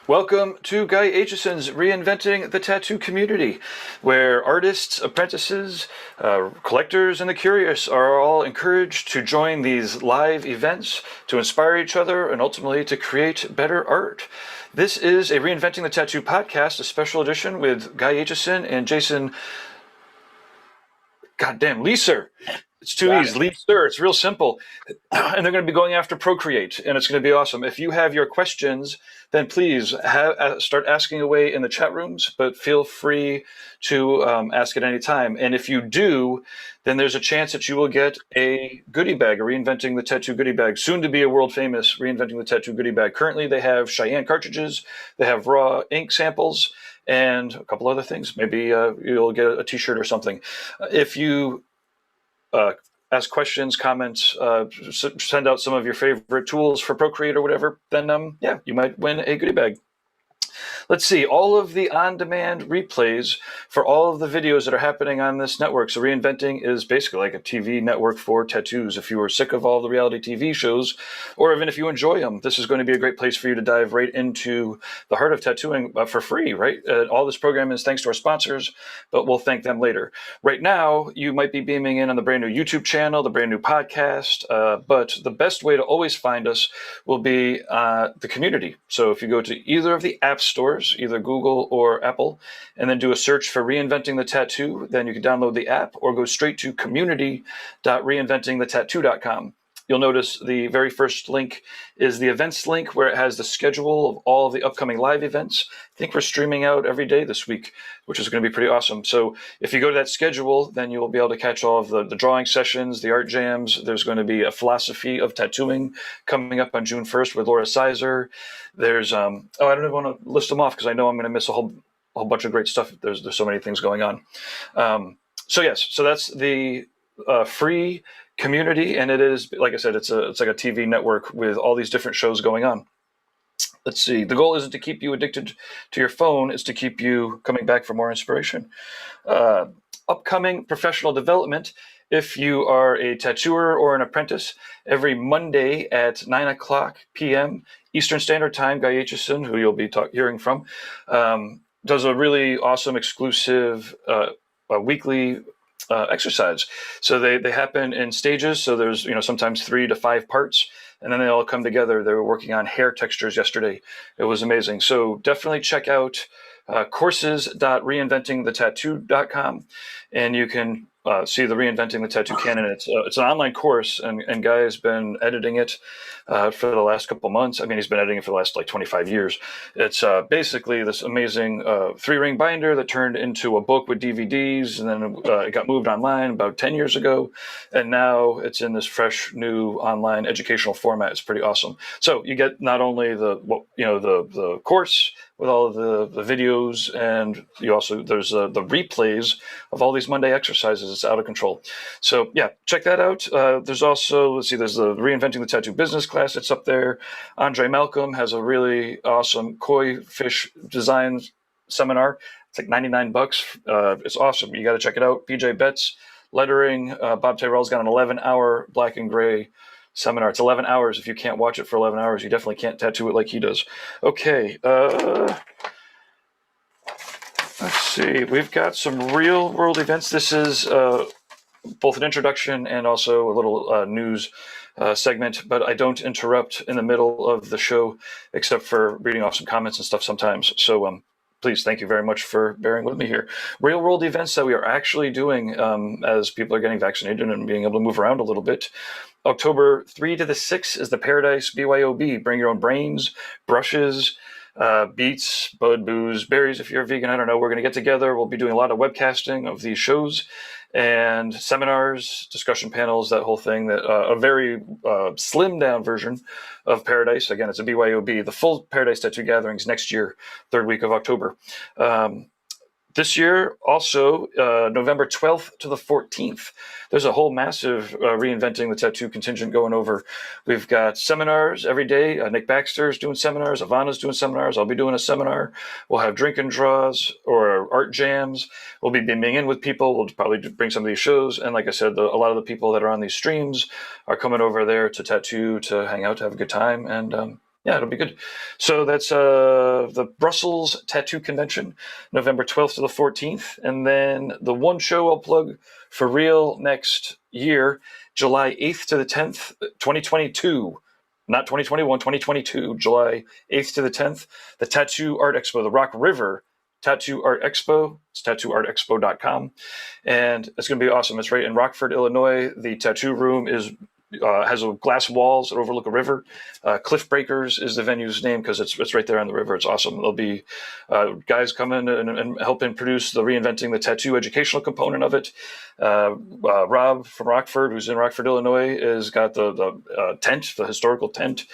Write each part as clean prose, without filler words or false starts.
Welcome to Guy Aitchison's Reinventing the Tattoo Community, where artists, apprentices, collectors, and the curious are all encouraged to join these live events to inspire each other and ultimately to create better art. This is a Reinventing the Tattoo podcast, a special edition with Guy Aitchison and Jason, goddamn, Leeser. It's two Got E's, it. Leeser. It's real simple. And they're going to be going after Procreate, and it's going to be awesome. If you have your questions, then please start asking away in the chat rooms, but feel free to ask at any time. And if you do, then there's a chance that you will get a goodie bag, a Reinventing the Tattoo goodie bag, soon to be a world famous Reinventing the Tattoo goodie bag. Currently, they have Cheyenne cartridges, they have raw ink samples, and a couple other things. Maybe you'll get a t-shirt or something. If you ask questions, comments, send out some of your favorite tools for Procreate or whatever, then yeah, you might win a goodie bag. Let's see, all of the on-demand replays for all of the videos that are happening on this network. So Reinventing is basically like a TV network for tattoos. If you are sick of all the reality TV shows, or even if you enjoy them, this is going to be a great place for you to dive right into the heart of tattooing for free, right? All this program is thanks to our sponsors, but we'll thank them later. Right now, you might be beaming in on the brand new YouTube channel, the brand new podcast, but the best way to always find us will be the community. So if you go to either of the app stores, either Google or Apple, and then do a search for Reinventing the Tattoo, then you can download the app or go straight to community.reinventingthetattoo.com. You'll notice the very first link is the events link where it has the schedule of all of the upcoming live events. I think we're streaming out every day this week, which is going to be pretty awesome. So if you go to that schedule, then you'll be able to catch all of the drawing sessions, the art jams. There's going to be a philosophy of tattooing coming up on June 1st with Laura Sizer. There's, I don't even want to list them off because I know I'm going to miss a whole bunch of great stuff. There's so many things going on. So that's the free community, and it is, like I said, it's like a TV network with all these different shows going on. Let's see. The goal isn't to keep you addicted to your phone; it's to keep you coming back for more inspiration. Upcoming professional development. If you are a tattooer or an apprentice, every Monday at 9 p.m. Eastern Standard Time, Guy Aitchison, who you'll be hearing from, does a really awesome exclusive weekly exercise. So they happen in stages. So there's sometimes 3 to 5 parts, and then they all come together. They were working on hair textures yesterday. It was amazing. So definitely check out courses.reinventingthetattoo.com, and you can see the Reinventing the Tattoo canon. It's an online course, and Guy has been editing it for the last couple months. I mean, he's been editing it for the last 25 years. It's basically this amazing 3-ring binder that turned into a book with DVDs, and then it got moved online about 10 years ago, and now it's in this fresh new online educational format. It's pretty awesome. So you get not only the course with all of the videos, and there's the replays of all these Monday exercises. It's out of control. So yeah, check that out. There's also, there's the Reinventing the Tattoo business class that's up there. Andre Malcolm has a really awesome koi fish design seminar. It's like $99. It's awesome. You got to check it out. PJ Betts, lettering. Bob Tyrell's got an 11-hour black and gray seminar. It's 11 hours. If you can't watch it for 11 hours, you definitely can't tattoo it like he does. Okay. Let's see. We've got some real world events. This is both an introduction and also a little news segment, but I don't interrupt in the middle of the show except for reading off some comments and stuff sometimes. So please, thank you very much for bearing with me here. Real world events that we are actually doing as people are getting vaccinated and being able to move around a little bit. October 3 to the 6th is the Paradise BYOB. Bring your own brains, brushes, beets, bud, booze, berries if you're a vegan. I don't know. We're going to get together. We'll be doing a lot of webcasting of these shows and seminars, discussion panels, that whole thing. That a very slimmed down version of Paradise. Again, it's a BYOB. The full Paradise Tattoo Gatherings next year, 3rd week of October. This year, also, November 12th to the 14th, there's a whole massive Reinventing the Tattoo contingent going over. We've got seminars every day. Nick Baxter's doing seminars. Ivana's doing seminars. I'll be doing a seminar. We'll have drink and draws or art jams. We'll be beaming in with people. We'll probably bring some of these shows. And like I said, a lot of the people that are on these streams are coming over there to tattoo, to hang out, to have a good time. And Yeah, it'll be good. So that's the Brussels Tattoo Convention, November 12th to the 14th. And then the one show I'll plug for real next year, July 8th to the 10th, 2022. Not 2021, 2022, July 8th to the 10th, the Tattoo Art Expo, the Rock River Tattoo Art Expo. It's tattooartexpo.com. And it's going to be awesome. It's right in Rockford, Illinois. The tattoo room has glass walls that overlook a river. Cliff Breakers is the venue's name because it's right there on the river. It's awesome. There'll be guys coming and helping produce the reinventing the tattoo educational component of it. Rob from Rockford, who's in Rockford, Illinois, has got the tent, the historical tent,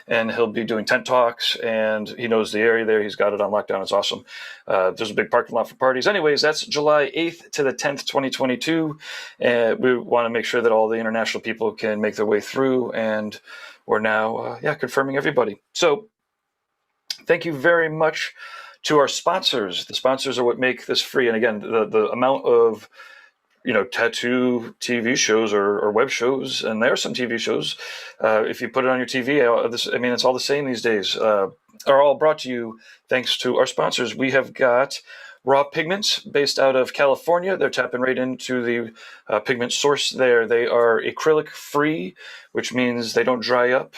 and he'll be doing tent talks, and he knows the area there. He's got it on lockdown. It's awesome. There's a big parking lot for parties. Anyways, that's July 8th to the 10th, 2022. And we want to make sure that all the international people can make their way through, and we're now confirming everybody. So thank you very much to our sponsors. The sponsors are what make this free. And again, the amount of tattoo TV shows or web shows, and there are some TV shows. If you put it on your TV, it's all the same these days. Are all brought to you thanks to our sponsors. We have got Raw Pigments, based out of California. They're tapping right into the pigment source there. They are acrylic free, which means they don't dry up.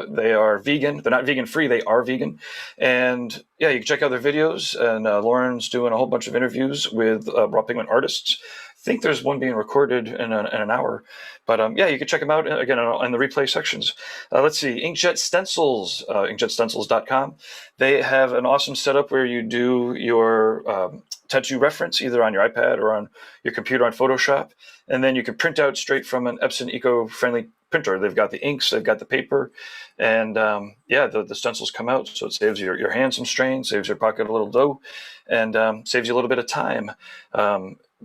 They are vegan. They're not vegan free. They are vegan. And yeah, you can check out their videos. And Lauren's doing a whole bunch of interviews with raw pigment artists. I think there's one being recorded in an hour, but you can check them out again in the replay sections. Let's see, Inkjet Stencils, inkjetstencils.com. They have an awesome setup where you do your tattoo reference either on your iPad or on your computer on Photoshop, and then you can print out straight from an Epson eco-friendly printer. They've got the inks, they've got the paper, and the stencils come out, so it saves your hands some strain, saves your pocket a little dough, and saves you a little bit of time.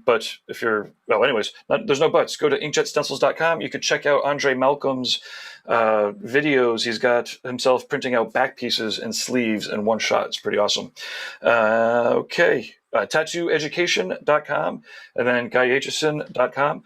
But if you're, there's no buts. Go to inkjetstencils.com. You could check out Andre Malcolm's videos. He's got himself printing out back pieces and sleeves in one shot. It's pretty awesome. Tattooeducation.com, and then Aitchison.com.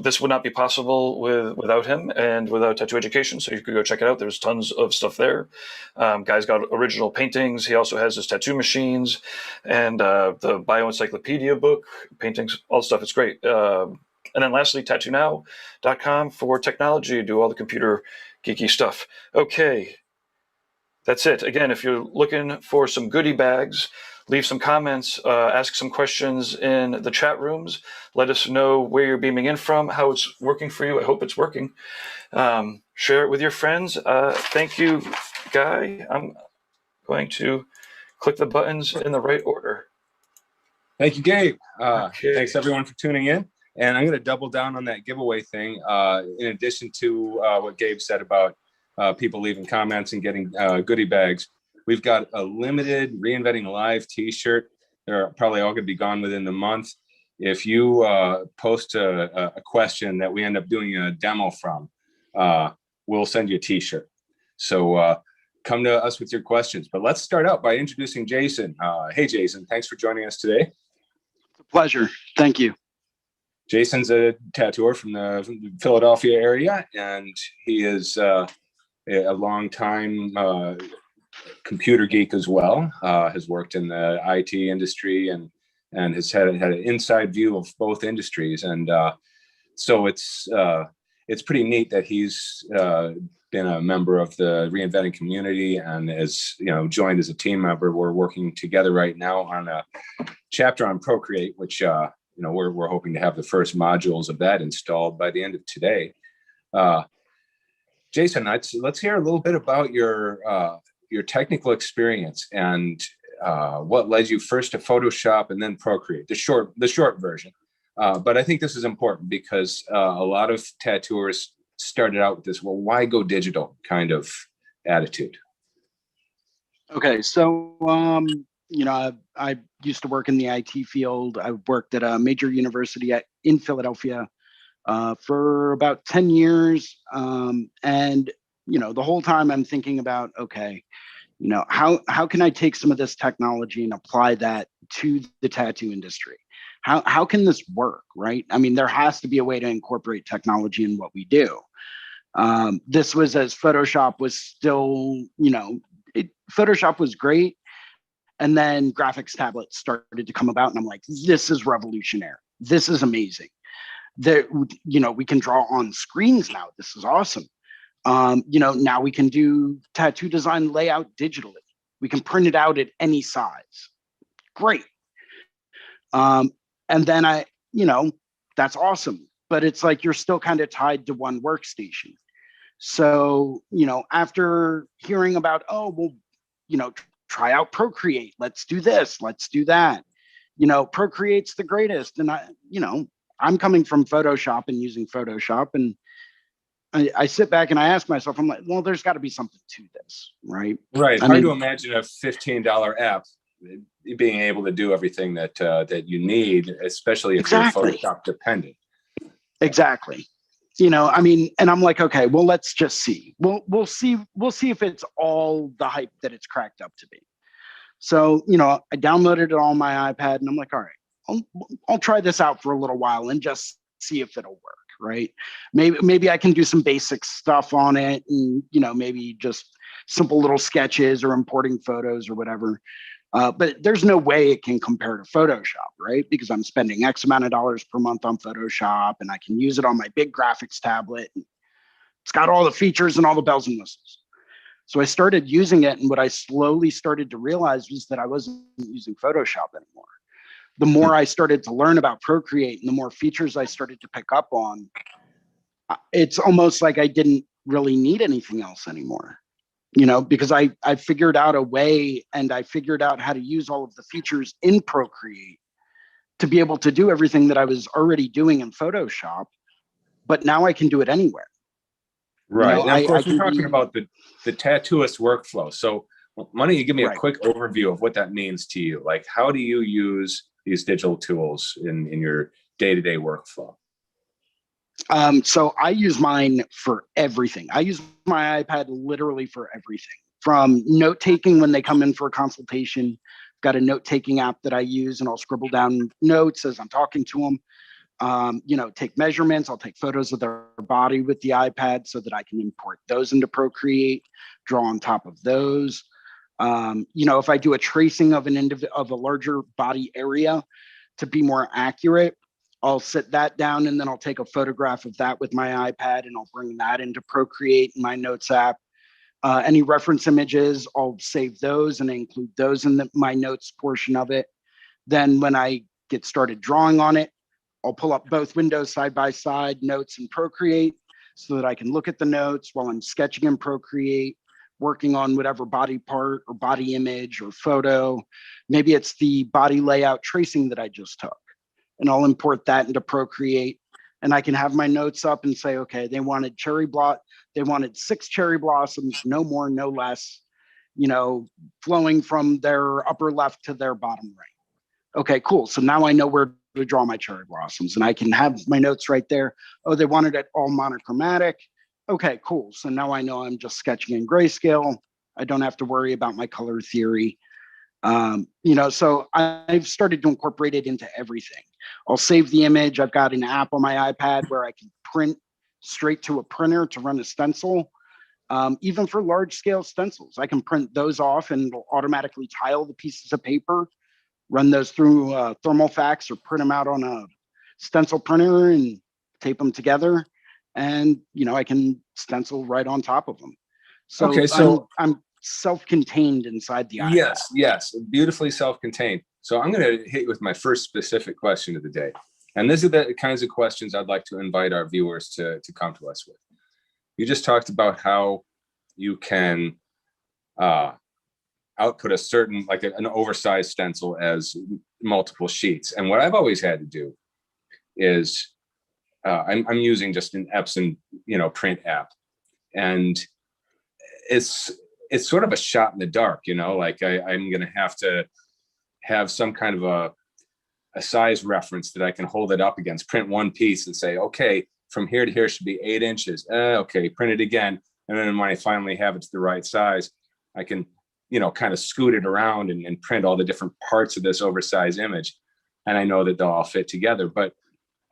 This would not be possible without him and without Tattoo Education, so you could go check it out. There's tons of stuff there. Guy's got original paintings. He also has his tattoo machines and the bioencyclopedia book, paintings, all the stuff. It's great. And then lastly, tattoonow.com for technology, do all the computer geeky stuff. Okay, that's it. Again, if you're looking for some goodie bags, leave some comments, ask some questions in the chat rooms. Let us know where you're beaming in from, how it's working for you. I hope it's working. Share it with your friends. Thank you, Guy. I'm going to click the buttons in the right order. Thank you, Gabe. Okay. Thanks, everyone, for tuning in. And I'm going to double down on that giveaway thing. In addition to what Gabe said about people leaving comments and getting goodie bags, we've got a limited Reinventing Live t-shirt. They're probably all going to be gone within the month. If you post a question that we end up doing a demo from, we'll send you a t-shirt. So come to us with your questions. But let's start out by introducing Jason. Hey, Jason, thanks for joining us today. It's a pleasure. Thank you. Jason's a tattooer from the Philadelphia area, and he is a long-time computer geek as well. Has worked in the IT industry and has had an inside view of both industries. And so it's pretty neat that he's been a member of the reinventing community and is joined as a team member. We're working together right now on a chapter on Procreate, which we're hoping to have the first modules of that installed by the end of today. Jason, let's hear a little bit about your technical experience and what led you first to Photoshop and then Procreate, the short version. But I think this is important because a lot of tattooers started out with this, well, why go digital kind of attitude? Okay, so I used to work in the IT field. I worked at a major university in Philadelphia for about 10 years. And the whole time I'm thinking about, okay, how can I take some of this technology and apply that to the tattoo industry? How can this work, right? I mean, there has to be a way to incorporate technology in what we do. This was as Photoshop was still, Photoshop was great. And then graphics tablets started to come about, and I'm like, this is revolutionary. This is amazing. That, we can draw on screens now. This is awesome. Now we can do tattoo design layout digitally. We can print it out at any size. Great. And then that's awesome. But it's like you're still kind of tied to one workstation. So, after hearing about, try out Procreate, let's do this, let's do that. Procreate's the greatest. And I'm coming from Photoshop and using Photoshop, and I sit back and I ask myself, I'm like, well, there's got to be something to this, right? Right. Hard to imagine a $15 app being able to do everything that you need, especially if you're Photoshop dependent. Exactly. And I'm like, okay, well, let's just see. We'll see if it's all the hype that it's cracked up to be. So, I downloaded it on my iPad, and I'm like, all right, I'll try this out for a little while and just see if it'll work, right? Maybe I can do some basic stuff on it, and maybe just simple little sketches or importing photos or whatever. But there's no way it can compare to Photoshop, right? Because I'm spending X amount of dollars per month on Photoshop, and I can use it on my big graphics tablet. It's got all the features and all the bells and whistles. So I started using it, and what I slowly started to realize was that I wasn't using Photoshop anymore. The more I started to learn about Procreate and the more features I started to pick up on, it's almost like I didn't really need anything else anymore. Because I figured out a way, and I figured out how to use all of the features in Procreate to be able to do everything that I was already doing in Photoshop, but now I can do it anywhere. Right. Now, of course, we're talking about the tattooist workflow. So why don't you give me a quick overview of what that means to you? Like, how do you use these digital tools in your day-to-day workflow? So I use mine for everything. I use my iPad literally for everything, from note-taking when they come in for a consultation. I've got a note-taking app that I use, and I'll scribble down notes as I'm talking to them. Take measurements. I'll take photos of their body with the iPad so that I can import those into Procreate, draw on top of those. If I do a tracing of of a larger body area to be more accurate, I'll sit that down, and then I'll take a photograph of that with my iPad, and I'll bring that into Procreate in my notes app. Any reference images, I'll save those and include those in my notes portion of it. Then when I get started drawing on it, I'll pull up both windows side by side, notes and Procreate, so that I can look at the notes while I'm sketching in Procreate, working on whatever body part or body image or photo. Maybe it's the body layout tracing that I just took, and I'll import that into Procreate, and I can have my notes up and say, okay, they wanted 6 cherry blossoms, no more, no less, flowing from their upper left to their bottom right. Okay, cool. So now I know where to draw my cherry blossoms, and I can have my notes right there. Oh, they wanted it all monochromatic. Okay, cool. So now I know I'm just sketching in grayscale. I don't have to worry about my color theory. So I've started to incorporate it into everything. I'll save the image. I've got an app on my iPad where I can print straight to a printer to run a stencil. Even for large scale stencils, I can print those off, and it'll automatically tile the pieces of paper, run those through thermal fax, or print them out on a stencil printer and tape them together. And, I can stencil right on top of them. So, okay, so I'm self-contained inside the iPad. Yes, beautifully self-contained. So I'm going to hit you with my first specific question of the day. And these are the kinds of questions I'd like to invite our viewers to come to us with. You just talked about how you can output a certain, like an oversized stencil as multiple sheets. And what I've always had to do is I'm using just an Epson, print app, and it's sort of a shot in the dark, like I'm going to have some kind of a size reference that I can hold it up against, print one piece and say, okay, from here to here should be 8 inches. Okay, print it again. And then when I finally have it to the right size, I can, kind of scoot it around and print all the different parts of this oversized image. And I know that they'll all fit together. But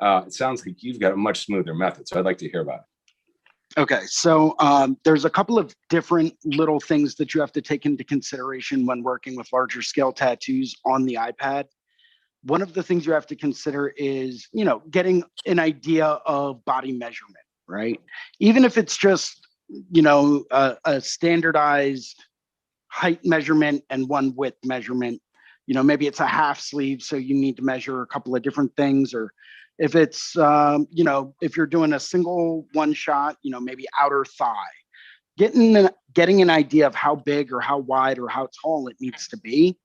it sounds like you've got a much smoother method. So I'd like to hear about it. Okay, so there's a couple of different little things that you have to take into consideration when working with larger scale tattoos on the iPad. One of the things you have to consider is, getting an idea of body measurement, right? Even if it's just, a standardized height measurement and one width measurement. Maybe it's a half sleeve, so you need to measure a couple of different things. Or if it's, if you're doing a single one shot, maybe outer thigh, getting an idea of how big or how wide or how tall it needs to be,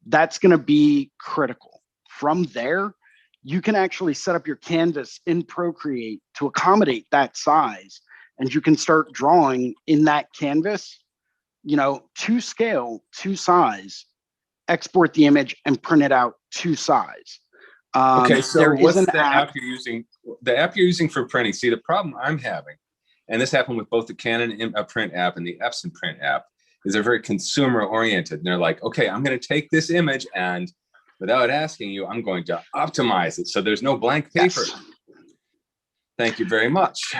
that's going to be critical. From there, you can actually set up your canvas in Procreate to accommodate that size, and you can start drawing in that canvas, to scale, to size, export the image and print it out to size. Okay, so there is what's an the app you're using? The app you're using for printing. See, the problem I'm having, and this happened with both the Canon print app and the Epson print app, is they're very consumer oriented. And they're like, okay, I'm going to take this image and without asking you, I'm going to optimize it so there's no blank paper. Yes. Thank you very much.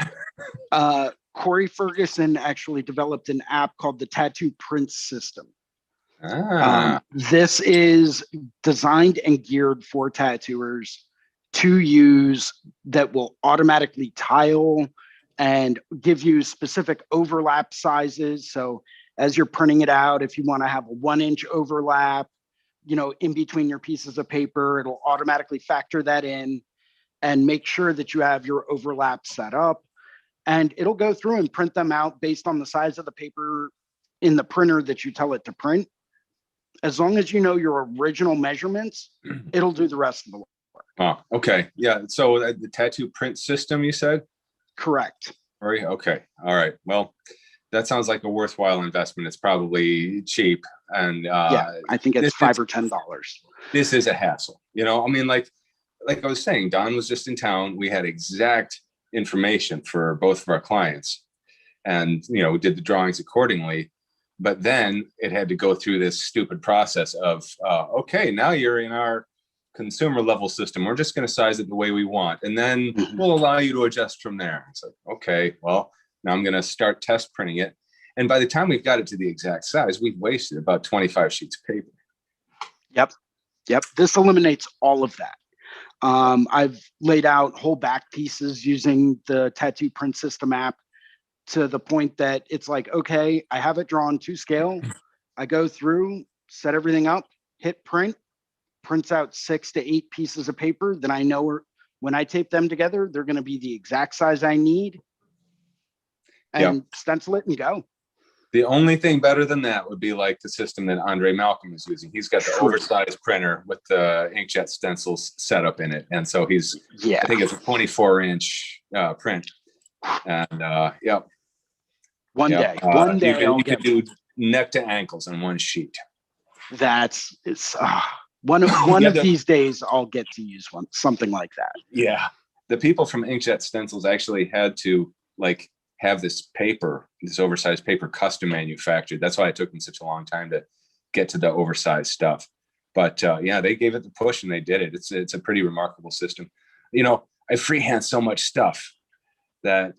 Corey Ferguson actually developed an app called the Tattoo Print System. This is designed and geared for tattooers to use, that will automatically tile and give you specific overlap sizes. So as you're printing it out, if you want to have a 1-inch overlap, in between your pieces of paper, it'll automatically factor that in and make sure that you have your overlap set up. And it'll go through and print them out based on the size of the paper in the printer that you tell it to print. As long as you know your original measurements, it'll do the rest of the work. Oh, okay. Yeah. So the tattoo print system, you said? Correct. Okay. All right. Well, that sounds like a worthwhile investment. It's probably cheap. And yeah, I think it's $5 or $10. This is a hassle. I mean, like I was saying, Don was just in town. We had exact information for both of our clients, and we did the drawings accordingly. But then it had to go through this stupid process of okay, now you're in our consumer level system. We're just going to size it the way we want, and then we'll allow you to adjust from there. It's like, okay, well, now I'm going to start test printing it, and by the time we've got it to the exact size, we've wasted about 25 sheets of paper. Yep. This eliminates all of that. I've laid out whole back pieces using the Tattoo Print System app to the point that it's like, okay, I have it drawn to scale. I go through, set everything up, hit print, prints out 6 to 8 pieces of paper. Then I know when I tape them together, they're going to be the exact size I need, and stencil it and go. The only thing better than that would be like the system that Andre Malcolm is using. He's got the oversized printer with the inkjet stencils set up in it. And so I think it's a 24-inch print. And One day you can do neck to ankles on one sheet. One of these days I'll get to use something like that. Yeah. The people from inkjet stencils actually had to have this oversized paper custom manufactured. That's why it took them such a long time to get to the oversized stuff. But they gave it the push and they did it. It's a pretty remarkable system. I freehand so much stuff that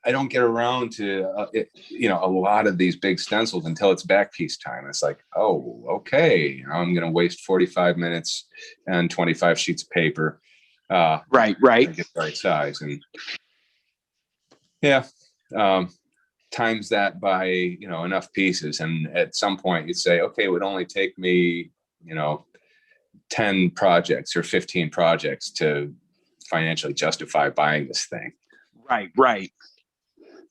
I don't get around to, a lot of these big stencils until it's back piece time. It's like, oh, okay. I'm going to waste 45 minutes and 25 sheets of paper. Right. To get the right size. And times that by, enough pieces. And at some point you'd say, okay, it would only take me, 10 projects or 15 projects to financially justify buying this thing. Right.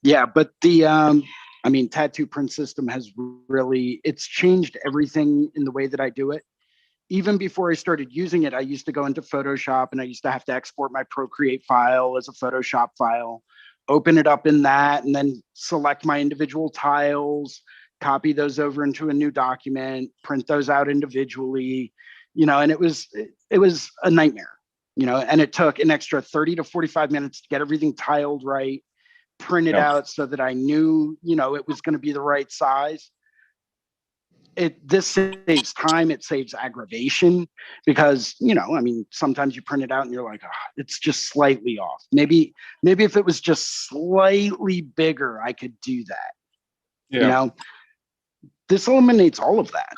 Yeah. But the, Tattoo Print System has it's changed everything in the way that I do it. Even before I started using it, I used to go into Photoshop and I used to have to export my Procreate file as a Photoshop file, open it up in that, and then select my individual tiles, copy those over into a new document, print those out individually, and it was a nightmare, and it took an extra 30 to 45 minutes to get everything tiled right, print it out so that I knew, it was going to be the right size. this saves time, it saves aggravation, because, you know, I mean, sometimes you print it out and you're like, oh, it's just slightly off. Maybe if it was just slightly bigger, I could do that. Yeah. You know, this eliminates all of that.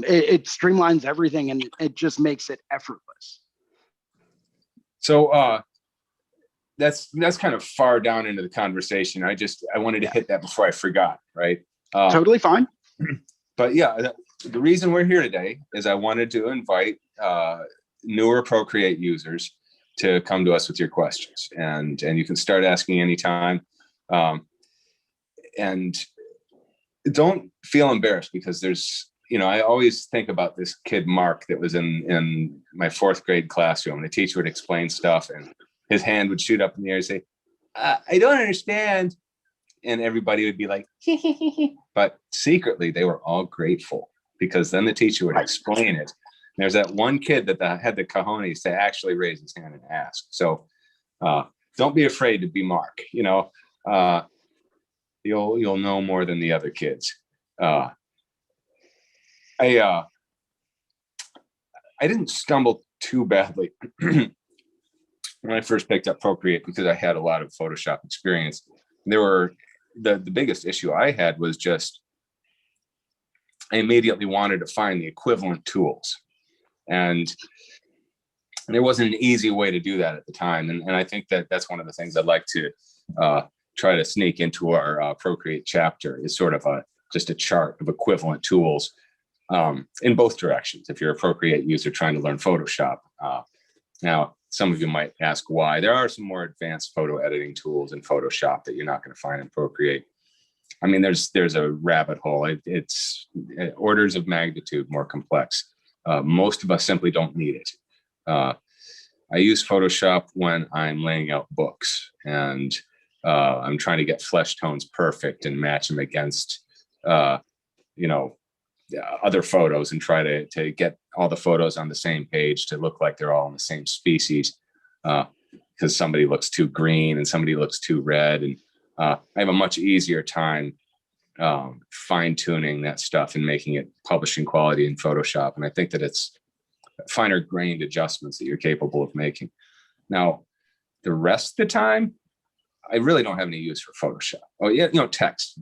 It streamlines everything, and it just makes it effortless. So that's kind of far down into the conversation. I wanted to hit that before I forgot, right? Totally fine. But yeah, the reason we're here today is I wanted to invite newer Procreate users to come to us with your questions, and you can start asking anytime. And don't feel embarrassed, because there's, you know, I always think about this kid, Mark, that was in my 4th grade classroom, and the teacher would explain stuff and his hand would shoot up in the air and say, I don't understand. And everybody would be like, but secretly they were all grateful, because then the teacher would explain it. And there's that one kid that had the cojones to actually raise his hand and ask. So don't be afraid to be Mark. You know, you'll know more than the other kids. I didn't stumble too badly when I first picked up Procreate, because I had a lot of Photoshop experience. There were the biggest issue I had was just I immediately wanted to find the equivalent tools, and there wasn't an easy way to do that at the time. And I think that's one of the things I'd like to try to sneak into our Procreate chapter, is sort of just a chart of equivalent tools in both directions. If you're a Procreate user trying to learn Photoshop, now some of you might ask why. There are some more advanced photo editing tools in Photoshop that you're not going to find in Procreate. I mean, there's a rabbit hole. It's orders of magnitude more complex. Most of us simply don't need it. I use Photoshop when I'm laying out books, and I'm trying to get flesh tones perfect and match them against, you know, other photos, and try to get all the photos on the same page to look like they're all in the same species, because somebody looks too green and somebody looks too red. And I have a much easier time fine-tuning that stuff and making it publishing quality in Photoshop. And I think that it's finer grained adjustments that you're capable of making. Now, the rest of the time, I really don't have any use for Photoshop. Oh yeah, you know, text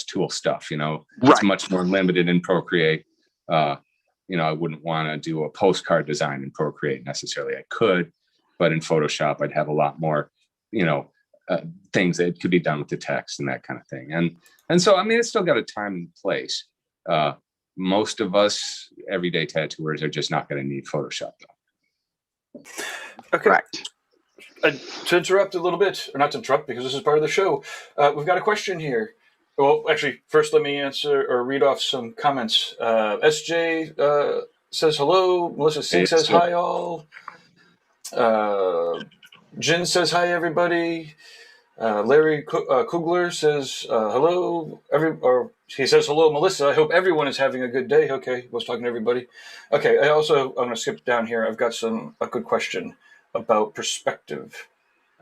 tool stuff, you know, it's much more limited in Procreate. You know, I wouldn't want to do a postcard design in Procreate necessarily. I could, but in Photoshop, I'd have a lot more, you know, things that could be done with the text and that kind of thing. And so, I mean, it's still got a time and place. Most of us everyday tattooers are just not going to need Photoshop though. Okay. Correct. To interrupt a little bit, or not to interrupt, because this is part of the show, we've got a question here. Well, actually, first let me answer or read off some comments. SJ says hello. Melissa C says hi all. Jen says hi everybody. Larry Kugler says hello. He says hello, Melissa. I hope everyone is having a good day. Okay, was talking to everybody. Okay, I'm going to skip down here. I've got a good question about perspective.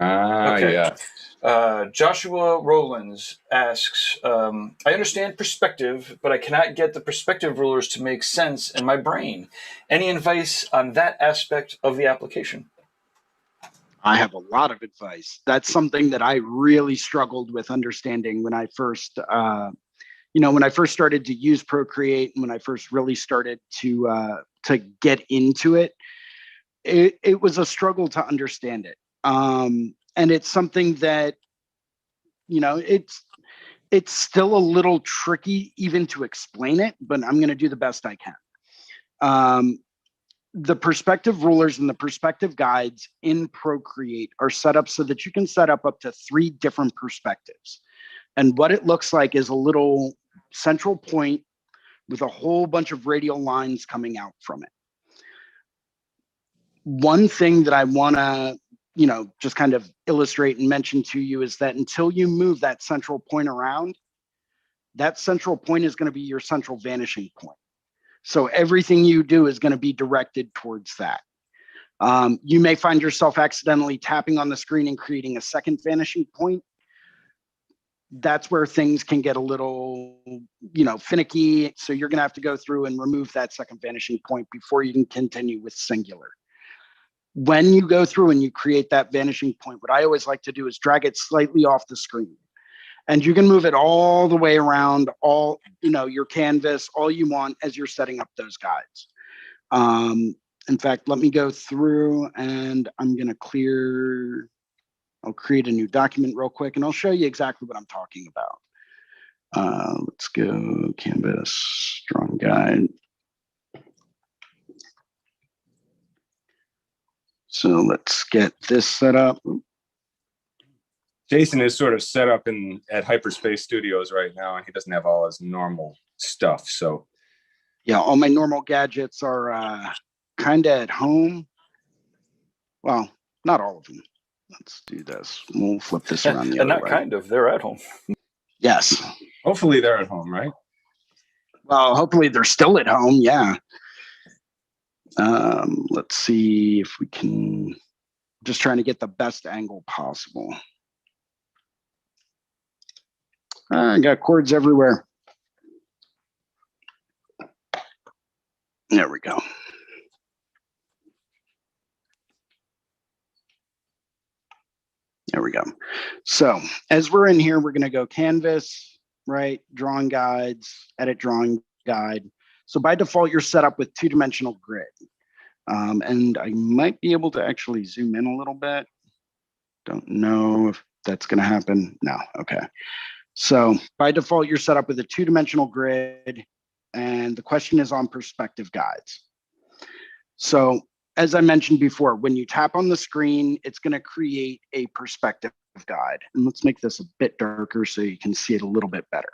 Okay. Yeah. Joshua Rowlands asks, I understand perspective, but I cannot get the perspective rulers to make sense in my brain. Any advice on that aspect of the application? I have a lot of advice. That's something that I really struggled with understanding when I first, when I first started to use Procreate, and when I first really started to get into it. It was a struggle to understand it. And it's something that, you know, it's still a little tricky even to explain it, but I'm going to do the best I can. The perspective rulers and the perspective guides in Procreate are set up so that you can set up to 3 different perspectives. And what it looks like is a little central point with a whole bunch of radial lines coming out from it. One thing that I want to, you know, just kind of illustrate and mention to you is that until you move that central point around, that central point is going to be your central vanishing point. So everything you do is going to be directed towards that. You may find yourself accidentally tapping on the screen and creating a second vanishing point. that's where things can get a little, finicky. So you're going to have to go through and remove that second vanishing point before you can continue with singular. When you go through and you create that vanishing point, what I always like to do is drag it slightly off the screen. And you can move it all the way around your canvas, all you want as you're setting up those guides. In fact, let me go through and I'm going to I'll create a new document real quick and I'll show you exactly what I'm talking about. Let's go canvas, drawing guide. So let's get this set up. Jason is sort of set up at Hyperspace Studios right now, and he doesn't have all his normal stuff. So yeah, all my normal gadgets are kind of at home. Well, not all of them. Let's do this. We'll flip this around the other way. And not kind of, they're at home. Yes. Hopefully they're at home, right? Well, hopefully they're still at home. Yeah. Let's see if we can, just trying to get the best angle possible. I got cords everywhere. There we go. There we go. So as we're in here, we're going to go canvas, right? Drawing guides, edit drawing guide. So by default, you're set up with 2-dimensional grid. And I might be able to actually zoom in a little bit. Don't know if that's going to happen. No. Okay. So by default, you're set up with a 2-dimensional grid. And the question is on perspective guides. So as I mentioned before, when you tap on the screen, it's going to create a perspective guide. And let's make this a bit darker so you can see it a little bit better.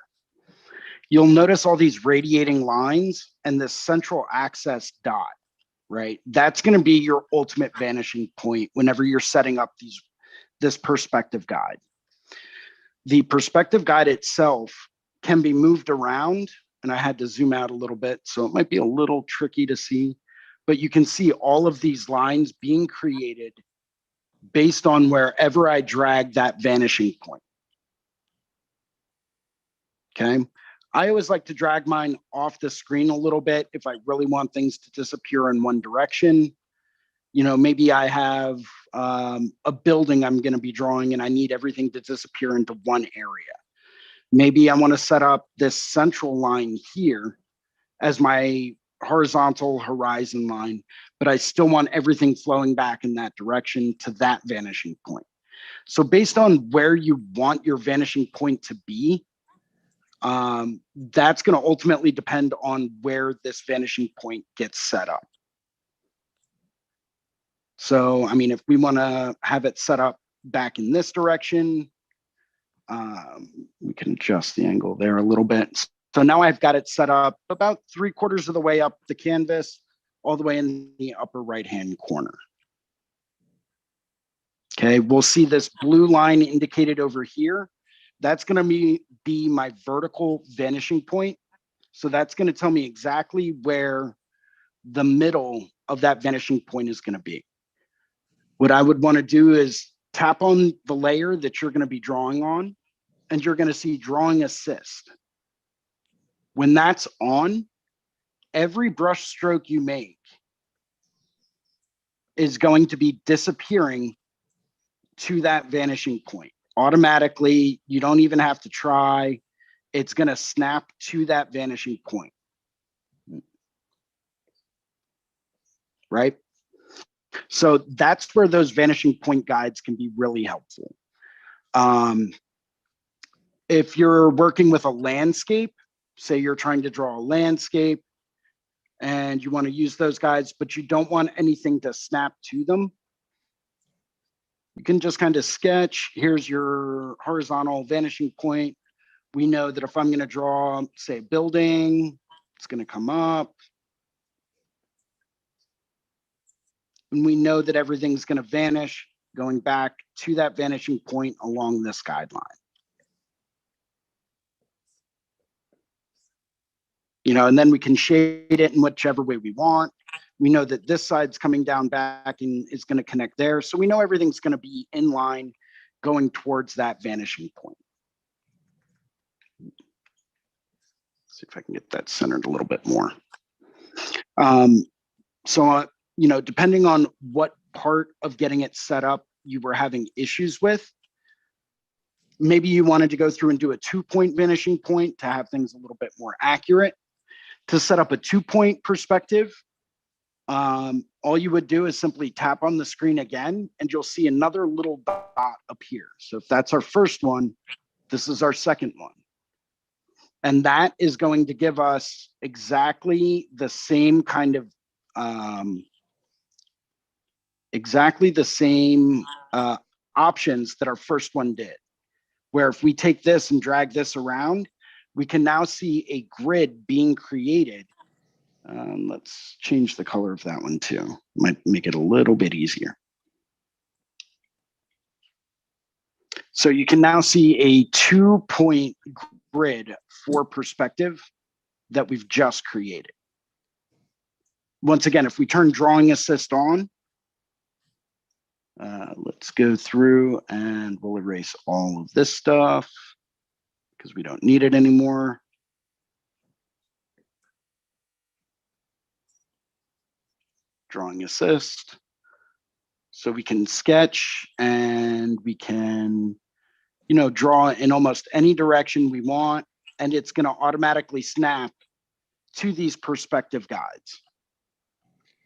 You'll notice all these radiating lines and this central axis dot, right? That's going to be your ultimate vanishing point whenever you're setting up this perspective guide. The perspective guide itself can be moved around, and I had to zoom out a little bit, so it might be a little tricky to see. But you can see all of these lines being created based on wherever I drag that vanishing point. Okay. I always like to drag mine off the screen a little bit if I really want things to disappear in one direction. Maybe I have a building I'm going to be drawing and I need everything to disappear into one area. Maybe I want to set up this central line here as my horizontal horizon line, but I still want everything flowing back in that direction to that vanishing point. So based on where you want your vanishing point to be, that's going to ultimately depend on where this vanishing point gets set up. So, I mean, if we want to have it set up back in this direction, we can adjust the angle there a little bit. So now I've got it set up about 3/4 of the way up the canvas, all the way in the upper right-hand corner. Okay, we'll see this blue line indicated over here. That's going to be my vertical vanishing point. So that's going to tell me exactly where the middle of that vanishing point is going to be. What I would want to do is tap on the layer that you're going to be drawing on, and you're going to see drawing assist. When that's on, every brush stroke you make is going to be disappearing to that vanishing point. Automatically, you don't even have to try. It's going to snap to that vanishing point. Right? So that's where those vanishing point guides can be really helpful. If you're working with a landscape, say you're trying to draw a landscape and you want to use those guides, but you don't want anything to snap to them, you can just kind of sketch. Here's your horizontal vanishing point. We know that if I'm going to draw, say, a building, it's going to come up. And we know that everything's going to vanish going back to that vanishing point along this guideline. And then we can shade it in whichever way we want. We know that this side's coming down back and is going to connect there. So we know everything's going to be in line going towards that vanishing point. See if I can get that centered a little bit more. You know, depending on what part of getting it set up you were having issues with, maybe you wanted to go through and do a 2-point vanishing point to have things a little bit more accurate. To set up a 2-point perspective, all you would do is simply tap on the screen again, and you'll see another little dot appear. So if that's our first one, this is our second one. And that is going to give us exactly the same kind of, options that our first one did. Where if we take this and drag this around, we can now see a grid being created. Let's change the color of that one too. Might make it a little bit easier. So you can now see a 2-point grid for perspective that we've just created. Once again, if we turn drawing assist on, let's go through and we'll erase all of this stuff because we don't need it anymore. Drawing assist. So we can sketch and we can, you know, draw in almost any direction we want, and it's going to automatically snap to these perspective guides.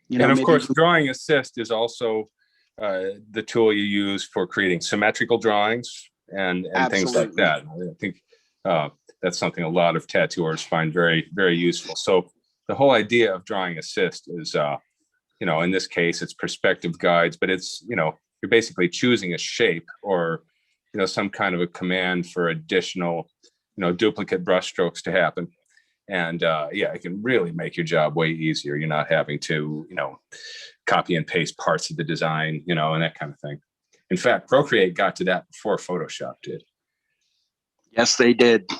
You know, and of course, drawing assist is also the tool you use for creating symmetrical drawings and things like that. I think that's something a lot of tattooers find very, very useful. So the whole idea of drawing assist is, you know, in this case, it's perspective guides, but it's, you know, you're basically choosing a shape or, you know, some kind of a command for additional, you know, duplicate brush strokes to happen. And yeah, it can really make your job way easier. You're not having to, you know, copy and paste parts of the design, you know, and that kind of thing. In fact, Procreate got to that before Photoshop did. Yes, they did.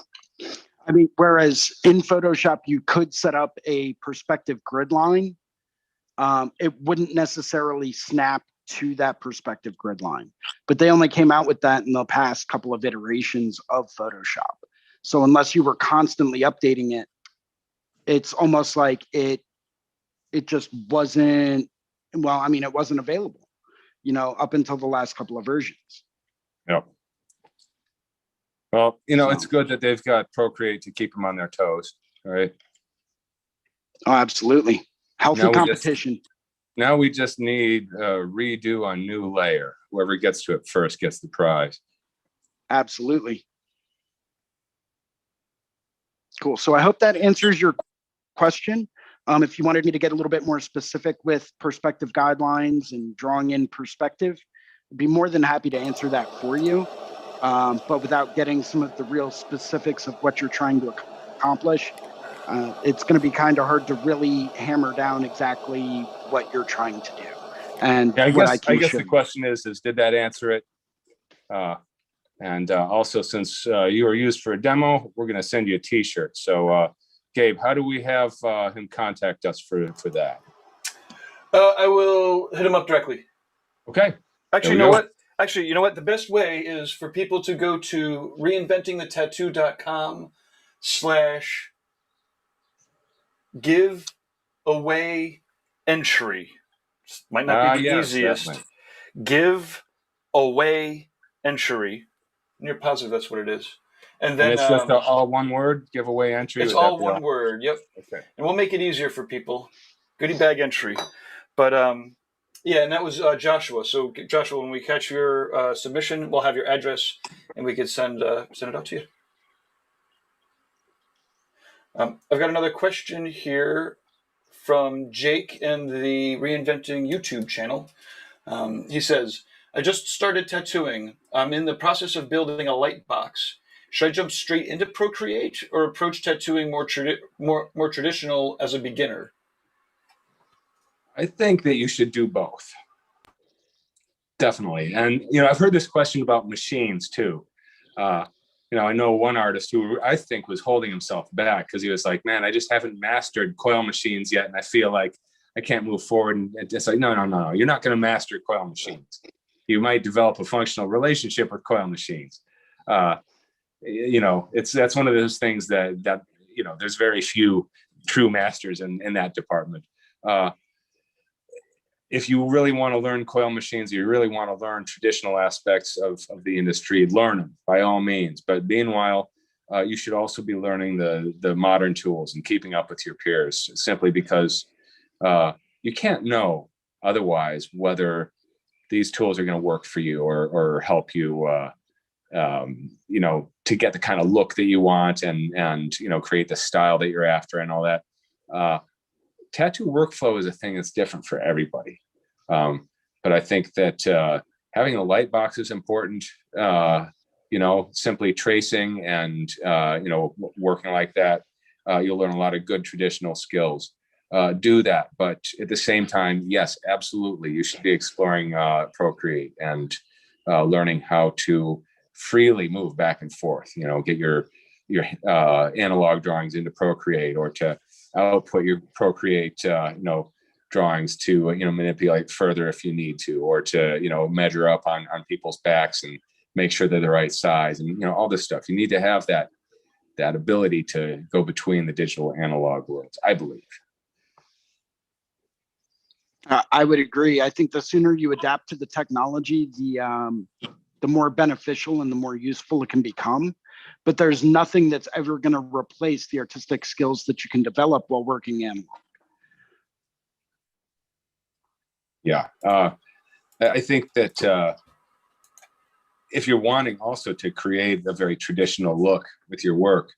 I mean, whereas in Photoshop, you could set up a perspective grid line. It wouldn't necessarily snap to that perspective grid line, but they only came out with that in the past couple of iterations of Photoshop. So unless you were constantly updating it, it's almost like it just wasn't, well, I mean, it wasn't available, you know, up until the last couple of versions. Yep. Well, you know, it's good that they've got Procreate to keep them on their toes, right? Oh, absolutely. Healthy competition. Now we just need a redo on new layer. Whoever gets to it first gets the prize. Absolutely. Cool. So I hope that answers your question. If you wanted me to get a little bit more specific with perspective guidelines and drawing in perspective, I'd be more than happy to answer that for you. But without getting some of the real specifics of what you're trying to accomplish, it's going to be kind of hard to really hammer down exactly what you're trying to do. And yeah, I guess the question is did that answer it? And also, since you were used for a demo, we're going to send you a T-shirt. So, Gabe, how do we have him contact us for that? I will hit him up directly. Okay. Actually, you know what? Actually, you know what? The best way is for people to go to reinventingthetattoo.com/give-away entry. Might not be the easiest. Give away entry. And you're positive that's what it is. And then it's just all one word, giveaway entry. It's all one word. Yep. Okay. And we'll make it easier for people. Goodie bag entry. But yeah, and that was Joshua. So Joshua, when we catch your submission, we'll have your address, and we could send it out to you. I've got another question here from Jake in the Reinventing YouTube channel. He says, I just started tattooing. I'm in the process of building a light box. Should I jump straight into Procreate or approach tattooing more traditional as a beginner? I think that you should do both. Definitely. And, you know, I've heard this question about machines too. You know, I know one artist who I think was holding himself back because he was like, man, I just haven't mastered coil machines yet. And I feel like I can't move forward. And it's like, no. You're not going to master coil machines. You might develop a functional relationship with coil machines. You know, that's one of those things that there's very few true masters in that department. If you really want to learn coil machines, you really want to learn traditional aspects of the industry, learn them by all means. But meanwhile, you should also be learning the modern tools and keeping up with your peers, simply because you can't know otherwise whether these tools are going to work for you or help you, to get the kind of look that you want and create the style that you're after and all that. Tattoo workflow is a thing that's different for everybody. But I think that having a light box is important. Simply tracing and, working like that, you'll learn a lot of good traditional skills. Do that. But at the same time, yes, absolutely, you should be exploring Procreate and learning how to freely move back and forth, get your analog drawings into Procreate, or to output your Procreate, drawings to, manipulate further if you need to, or to, measure up on people's backs and make sure they're the right size, and, all this stuff. You need to have that ability to go between the digital analog worlds, I believe. I would agree. I think the sooner you adapt to the technology, the more beneficial and the more useful it can become. But there's nothing that's ever going to replace the artistic skills that you can develop while working analog. Yeah, I think that if you're wanting also to create a very traditional look with your work,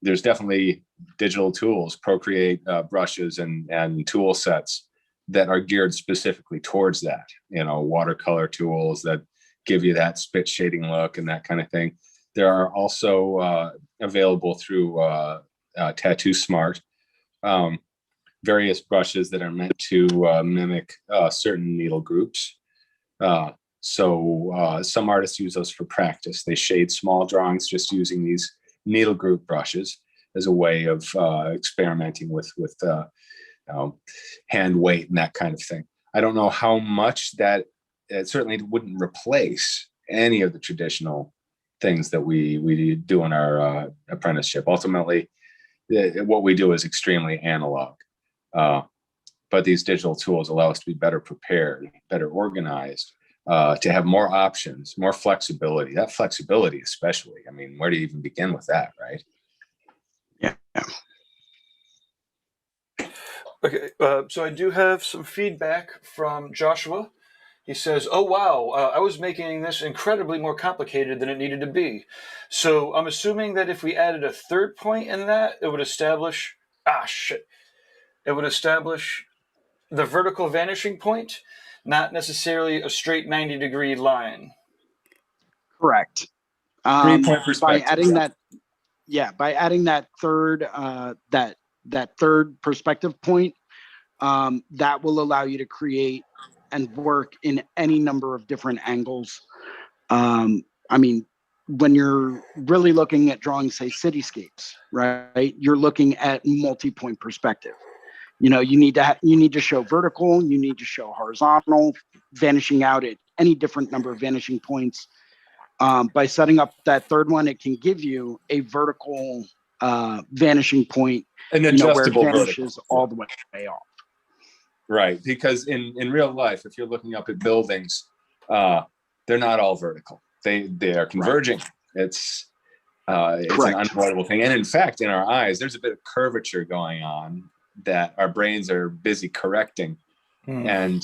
there's definitely digital tools, Procreate brushes and tool sets that are geared specifically towards that. Watercolor tools that give you that spit shading look and that kind of thing. There are also available through Tattoo Smart, various brushes that are meant to mimic certain needle groups. So some artists use those for practice. They shade small drawings just using these needle group brushes as a way of experimenting with hand weight and that kind of thing. I don't know how much that, it certainly wouldn't replace any of the traditional things that we do in our apprenticeship. Ultimately, what we do is extremely analog. But these digital tools allow us to be better prepared, better organized, to have more options, more flexibility. That flexibility especially, I mean, where do you even begin with that, right? Yeah. Okay, so I do have some feedback from Joshua. He says, "Oh, wow, I was making this incredibly more complicated than it needed to be. So I'm assuming that if we added a third point in that, it would establish, it would establish the vertical vanishing point, not necessarily a straight 90-degree line." Correct. 3-point perspective. By adding that third that third perspective point, that will allow you to create and work in any number of different angles. I mean, when you're really looking at drawing, say, cityscapes, right? You're looking at multi-point perspective. You need to show vertical, you need to show horizontal, vanishing out at any different number of vanishing points. By setting up that third one, it can give you a vertical vanishing point, An adjustable where it vanishes all the way off. Right, because in real life, if you're looking up at buildings, they're not all vertical. They are converging. Right. It's an unavoidable thing. And in fact, in our eyes, there's a bit of curvature going on that our brains are busy correcting. And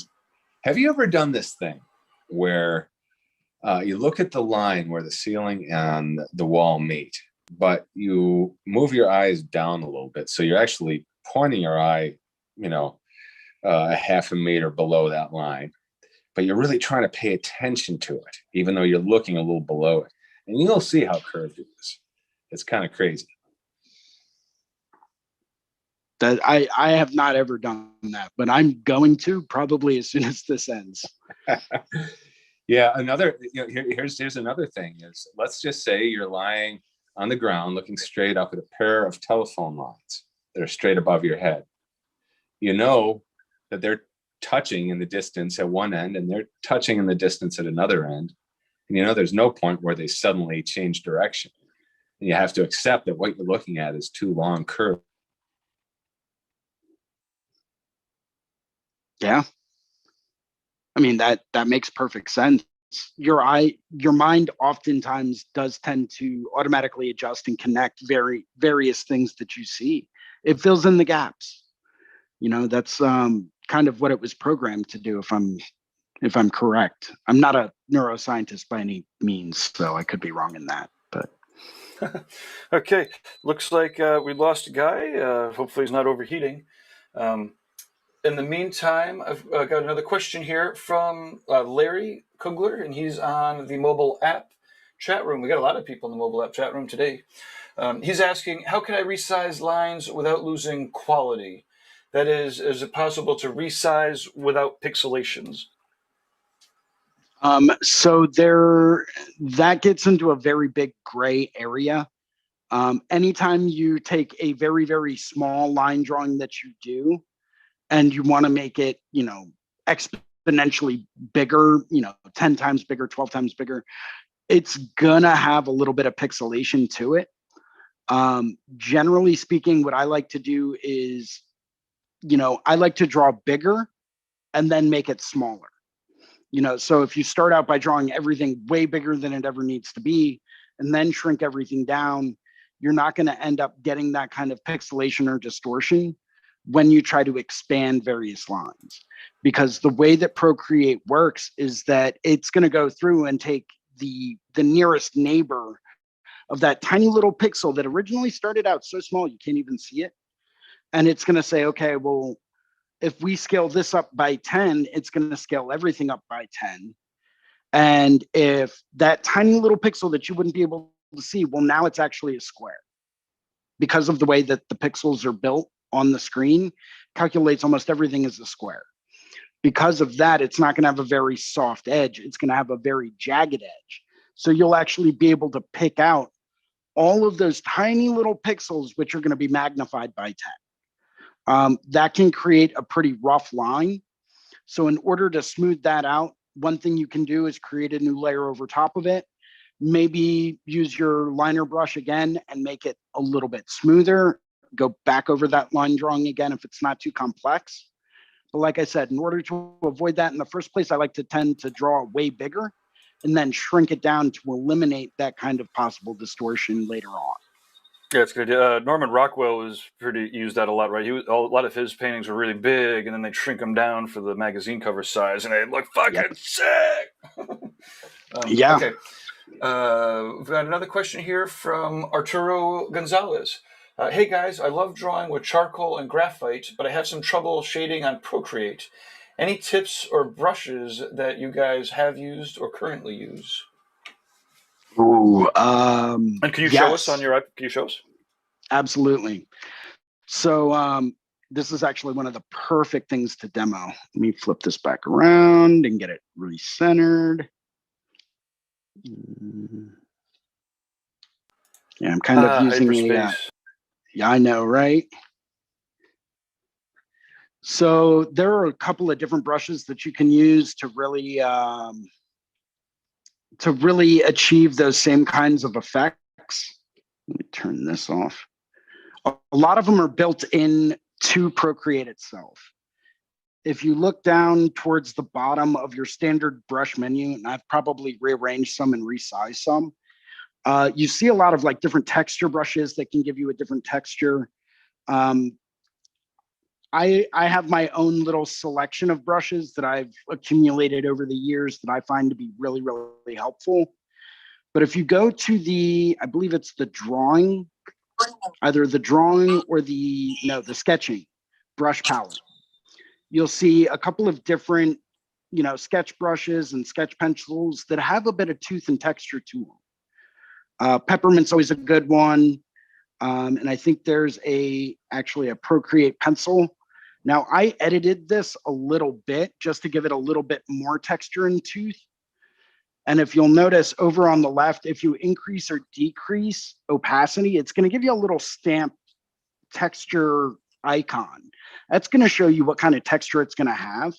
have you ever done this thing where you look at the line where the ceiling and the wall meet, but you move your eyes down a little bit, so you're actually pointing your eye, a half a meter below that line, but you're really trying to pay attention to it, even though you're looking a little below it, and you'll see how curved it is. It's kind of crazy. That I have not ever done that, but I'm going to probably as soon as this ends. Yeah, here's another thing is, let's just say you're lying on the ground looking straight up at a pair of telephone lines that are straight above your head. You know that they're touching in the distance at one end and they're touching in the distance at another end. And there's no point where they suddenly change direction. you have to accept that what you're looking at is two long curves. Yeah. I mean, that makes perfect sense. Your mind oftentimes does tend to automatically adjust and connect various things that you see. It fills in the gaps. That's kind of what it was programmed to do, if I'm correct. I'm not a neuroscientist by any means, so I could be wrong in that. But Okay, looks like we lost a guy. Hopefully he's not overheating. In the meantime, I've got another question here from Larry Kugler, and he's on the mobile app chat room. We got a lot of people in the mobile app chat room today. He's asking, how can I resize lines without losing quality? That is it possible to resize without pixelations? So that gets into a very big gray area. Anytime you take a very, very small line drawing that you do, and you want to make it, exponentially bigger, 10 times bigger, 12 times bigger, it's gonna have a little bit of pixelation to it. Generally speaking, what I like to do is, I like to draw bigger and then make it smaller. So if you start out by drawing everything way bigger than it ever needs to be, and then shrink everything down, you're not going to end up getting that kind of pixelation or distortion when you try to expand various lines. Because the way that Procreate works is that it's going to go through and take the nearest neighbor of that tiny little pixel that originally started out so small you can't even see it. And it's going to say, okay, well, if we scale this up by 10, it's going to scale everything up by 10. And if that tiny little pixel that you wouldn't be able to see, well, now it's actually a square. Because of the way that the pixels are built on the screen, calculates almost everything as a square. Because of that, it's not going to have a very soft edge. It's going to have a very jagged edge. So you'll actually be able to pick out all of those tiny little pixels, which are going to be magnified by 10. That can create a pretty rough line. So in order to smooth that out, one thing you can do is create a new layer over top of it. Maybe use your liner brush again and make it a little bit smoother. Go back over that line drawing again if it's not too complex. But like I said, in order to avoid that in the first place, I like to tend to draw way bigger and then shrink it down to eliminate that kind of possible distortion later on. Yeah, it's good. Norman Rockwell used that a lot, right? A lot of his paintings were really big, and then they'd shrink them down for the magazine cover size, and they look fucking sick. Yeah. Okay. We've got another question here from Arturo Gonzalez. Hey guys, I love drawing with charcoal and graphite, but I have some trouble shading on Procreate. Any tips or brushes that you guys have used or currently use? Ooh, and can you show us on your iPad? Can you show us? Absolutely. So this is actually one of the perfect things to demo. Let me flip this back around and get it really centered. Yeah, I'm kind of using yeah, I know, right? So there are a couple of different brushes that you can use to really achieve those same kinds of effects. Let me turn this off. A lot of them are built in to Procreate itself. If you look down towards the bottom of your standard brush menu, and I've probably rearranged some and resized some, you see a lot of like different texture brushes that can give you a different texture. I have my own little selection of brushes that I've accumulated over the years that I find to be really, really helpful. But if you go to I believe it's the drawing, either the drawing or the sketching brush palette, you'll see a couple of different, sketch brushes and sketch pencils that have a bit of tooth and texture to them. Peppermint's always a good one. And I think there's actually a Procreate pencil. Now I edited this a little bit just to give it a little bit more texture and tooth. And if you'll notice over on the left, if you increase or decrease opacity, it's going to give you a little stamp texture icon. That's going to show you what kind of texture it's going to have.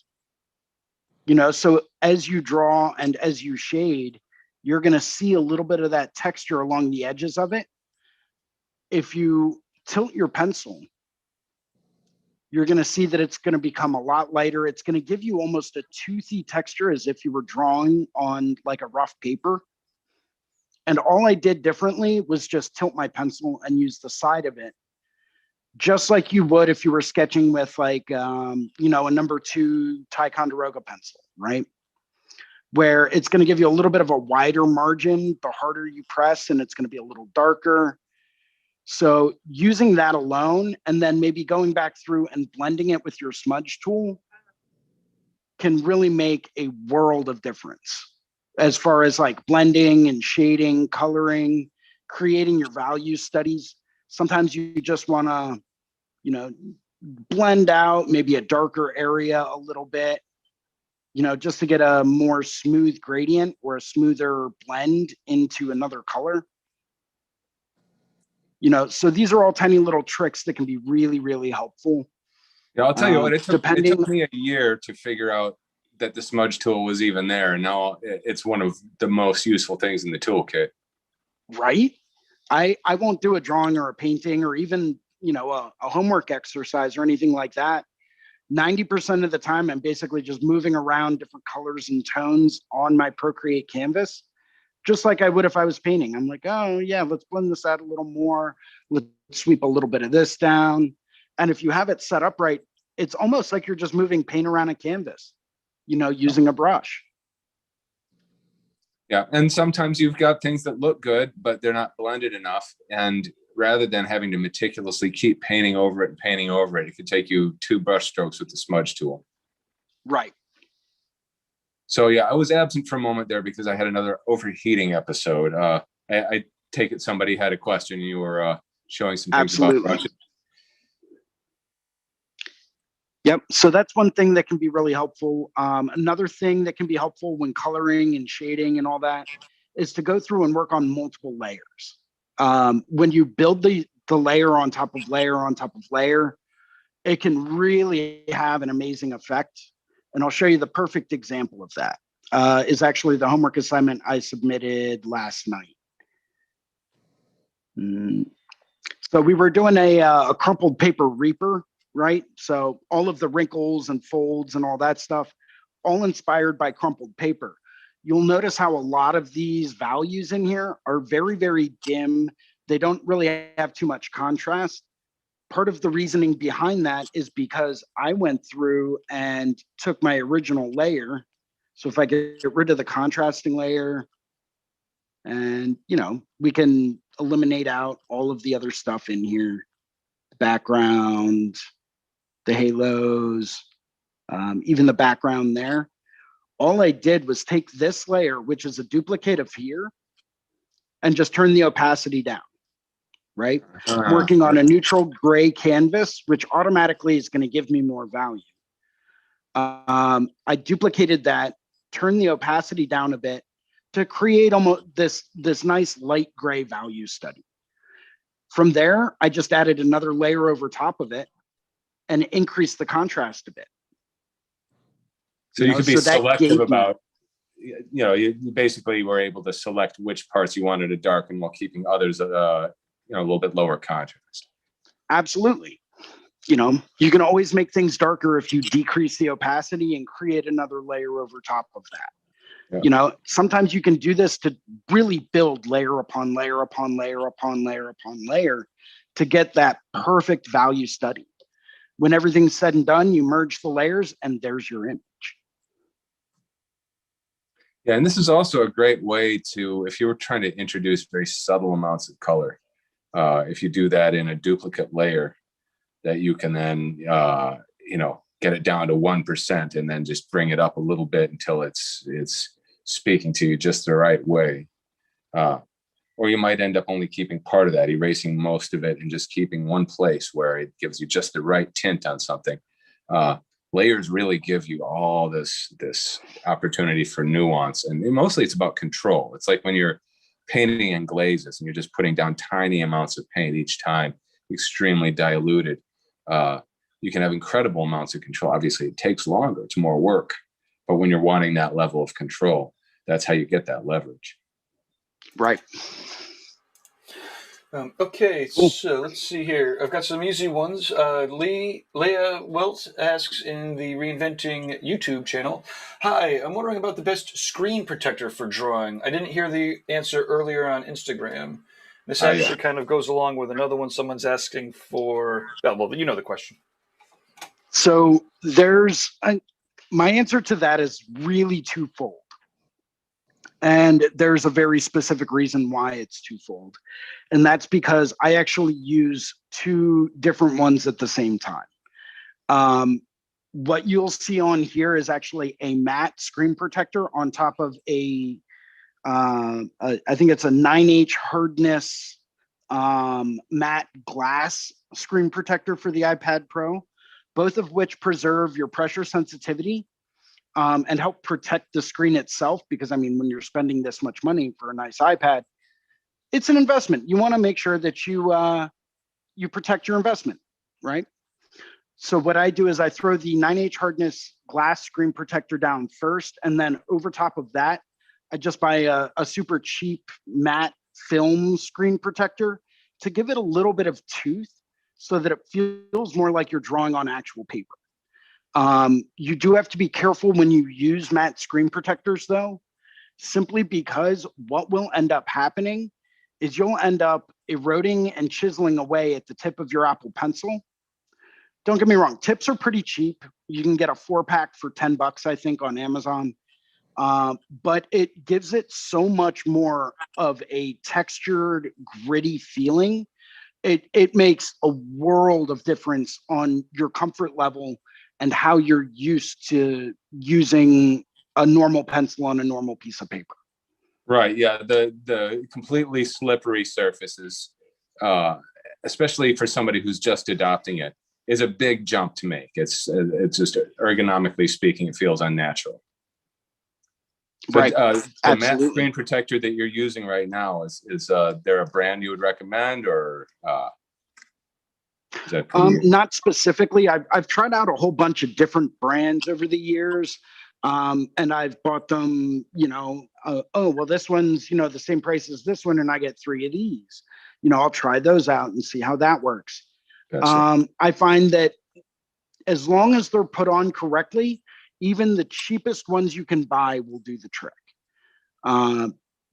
So as you draw and as you shade, you're going to see a little bit of that texture along the edges of it. if you tilt your pencil, you're going to see that it's going to become a lot lighter. It's going to give you almost a toothy texture as if you were drawing on like a rough paper. And all I did differently was just tilt my pencil and use the side of it, just like you would if you were sketching with like, you know, a number 2 Ticonderoga pencil, right? Where it's going to give you a little bit of a wider margin the harder you press, and it's going to be a little darker. So using that alone, and then maybe going back through and blending it with your smudge tool can really make a world of difference as far as like blending and shading, coloring, creating your value studies. Sometimes you just want to, you know, blend out maybe a darker area a little bit, you know, just to get a more smooth gradient or a smoother blend into another color. You know, so these are all tiny little tricks that can be really, really helpful. Yeah, I'll tell you what, it took depending me a year to figure out that the smudge tool was even there. And now it's one of the most useful things in the toolkit. Right? I won't do a drawing or a painting or even, you know, a homework exercise or anything like that. 90% of the time, I'm basically just moving around different colors and tones on my Procreate canvas, just like I would if I was painting. I'm like, oh yeah, let's blend this out a little more. Let's sweep a little bit of this down. And if you have it set up right, it's almost like you're just moving paint around a canvas, you know, using a brush. Yeah, and sometimes you've got things that look good, but they're not blended enough. And rather than having to meticulously keep painting over it and painting over it, it could take you 2 brush strokes with the smudge tool. Right. So yeah, I was absent for a moment there because I had another overheating episode. I take it somebody had a question. You were showing some things Absolutely. about brushes. Yep. So that's one thing that can be really helpful. Another thing that can be helpful when coloring and shading and all that is to go through and work on multiple layers. When you build the layer on top of layer on top of layer, it can really have an amazing effect. And I'll show you the perfect example of that. Is actually the homework assignment I submitted last night. So we were doing a crumpled paper reaper, right? So all of the wrinkles and folds and all that stuff, all inspired by crumpled paper. You'll notice how a lot of these values in here are very, very dim. They don't really have too much contrast. Part of the reasoning behind that is because I went through and took my original layer. So if I get rid of the contrasting layer, and, you know, we can eliminate out all of the other stuff in here, the background, the halos, even the background there. All I did was take this layer, which is a duplicate of here, and just turn the opacity down, right? Working on a neutral gray canvas, which automatically is going to give me more value. I duplicated that, turned the opacity down a bit to create almost this nice light gray value study. From there, I just added another layer over top of it and increased the contrast a bit. So you could be selective about, you know, you basically were able to select which parts you wanted to darken while keeping others, you know, a little bit lower contrast. Absolutely. You know, you can always make things darker if you decrease the opacity and create another layer over top of that. Yeah. You know, sometimes you can do this to really build layer upon layer upon layer upon layer upon layer to get that perfect value study. When everything's said and done, you merge the layers and there's your image. Yeah, and this is also a great way to, if you were trying to introduce very subtle amounts of color, if you do that in a duplicate layer, that you can then, you know, get it down to 1% and then just bring it up a little bit until it's speaking to you just the right way. Or you might end up only keeping part of that, erasing most of it and just keeping one place where it gives you just the right tint on something. Layers really give you all this opportunity for nuance, and mostly it's about control. It's like when you're painting in glazes and you're just putting down tiny amounts of paint each time, extremely diluted. You can have incredible amounts of control. Obviously, it takes longer, it's more work, but when you're wanting that level of control, that's how you get that leverage. Right. Okay, Cool. so let's see here. I've got some easy ones. Leah Welt asks in the Reinventing YouTube channel, "Hi, I'm wondering about the best screen protector for drawing. I didn't hear the answer earlier on Instagram." This Yeah. actually kind of goes along with another one someone's asking for. Well, you know the question. So my answer to that is really twofold. And there's a very specific reason why it's twofold. And that's because I actually use two different ones at the same time. What you'll see on here is actually a matte screen protector on top of I think it's a 9H hardness matte glass screen protector for the iPad Pro, both of which preserve your pressure sensitivity and help protect the screen itself. Because I mean, when you're spending this much money for a nice iPad, it's an investment. You want to make sure that you protect your investment, right? So what I do is I throw the 9H hardness glass screen protector down first, and then over top of that, I just buy a super cheap matte film screen protector to give it a little bit of tooth so that it feels more like you're drawing on actual paper. You do have to be careful when you use matte screen protectors though, simply because what will end up happening is you'll end up eroding and chiseling away at the tip of your Apple Pencil. Don't get me wrong, tips are pretty cheap. You can get a 4-pack for $10, I think, on Amazon. But it gives it so much more of a textured, gritty feeling. It makes a world of difference on your comfort level and how you're used to using a normal pencil on a normal piece of paper. Right. Yeah. The completely slippery surfaces, especially for somebody who's just adopting it, is a big jump to make. It's just ergonomically speaking, it feels unnatural. Right. But the matte Absolutely. screen protector that you're using right now is there a brand you would recommend, or is that not specifically. I've tried out a whole bunch of different brands over the years. And I've bought them, oh, well, this one's, the same price as this one, and I get 3 of these. I'll try those out and see how that works. Gotcha. I find that as long as they're put on correctly, even the cheapest ones you can buy will do the trick.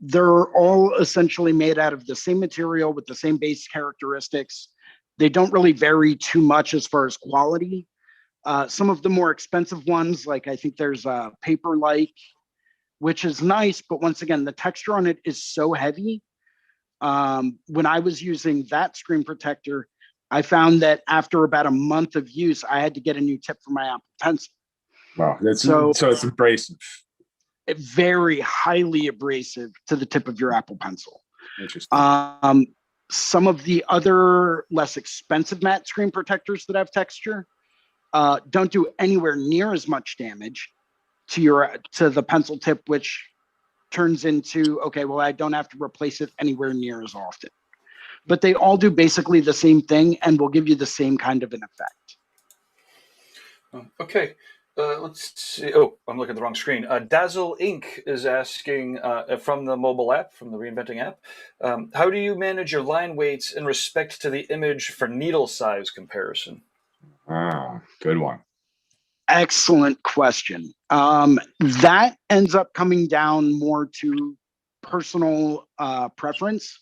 They're all essentially made out of the same material with the same base characteristics. They don't really vary too much as far as quality. Some of the more expensive ones, like I think there's a Paper-like, which is nice, but once again, the texture on it is so heavy. When I was using that screen protector, I found that after about a month of use, I had to get a new tip for my Apple Pencil. Wow, so it's abrasive. Very highly abrasive to the tip of your Apple Pencil. Interesting. Some of the other less expensive matte screen protectors that have texture don't do anywhere near as much damage to the pencil tip, which turns into, okay, well, I don't have to replace it anywhere near as often. But they all do basically the same thing and will give you the same kind of an effect. Okay. Let's see. Oh, I'm looking at the wrong screen. Dazzle Inc. is asking from the mobile app, from the Reinventing app, how do you manage your line weights in respect to the image for needle size comparison? Good one. Excellent question. That ends up coming down more to personal preference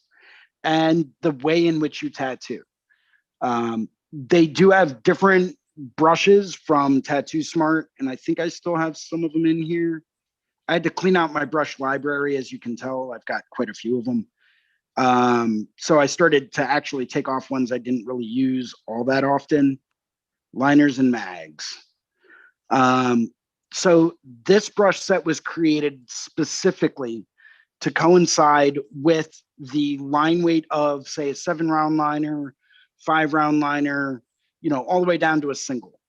and the way in which you tattoo. They do have different brushes from Tattoo Smart, and I think I still have some of them in here. I had to clean out my brush library. As you can tell, I've got quite a few of them. So I started to actually take off ones I didn't really use all that often. Liners and mags. So this brush set was created specifically to coincide with the line weight of, say, a 7-round liner, 5-round liner, all the way down to a single.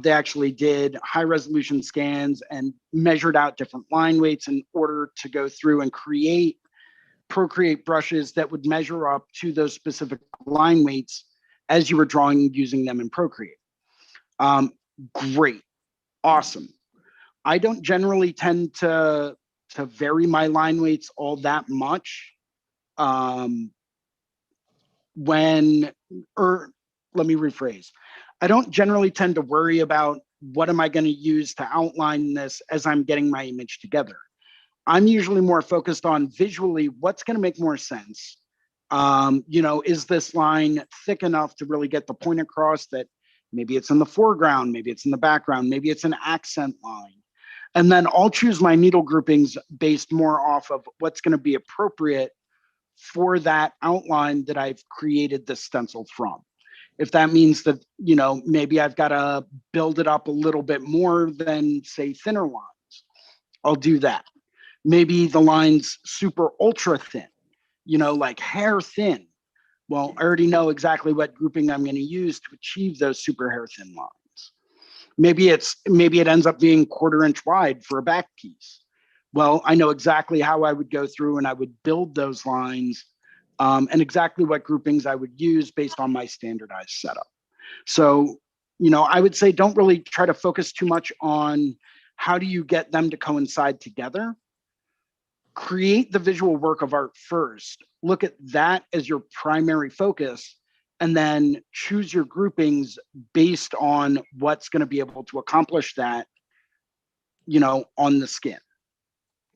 They actually did high resolution scans and measured out different line weights in order to go through and create Procreate brushes that would measure up to those specific line weights as you were drawing using them in Procreate. Great. Awesome. I don't generally tend to vary my line weights all that much. or let me rephrase. I don't generally tend to worry about what am I going to use to outline this as I'm getting my image together. I'm usually more focused on visually what's going to make more sense. Is this line thick enough to really get the point across that maybe it's in the foreground, maybe it's in the background, maybe it's an accent line. And then I'll choose my needle groupings based more off of what's going to be appropriate for that outline that I've created the stencil from. If that means that, maybe I've got to build it up a little bit more than, say, thinner lines, I'll do that. Maybe the line's super ultra thin, like hair thin. Well, I already know exactly what grouping I'm going to use to achieve those super hair thin lines. Maybe it ends up being 1/4 inch wide for a back piece. Well, I know exactly how I would go through and I would build those lines and exactly what groupings I would use based on my standardized setup. So, I would say don't really try to focus too much on how do you get them to coincide together. Create the visual work of art first. Look at that as your primary focus, and then choose your groupings based on what's going to be able to accomplish that, on the skin.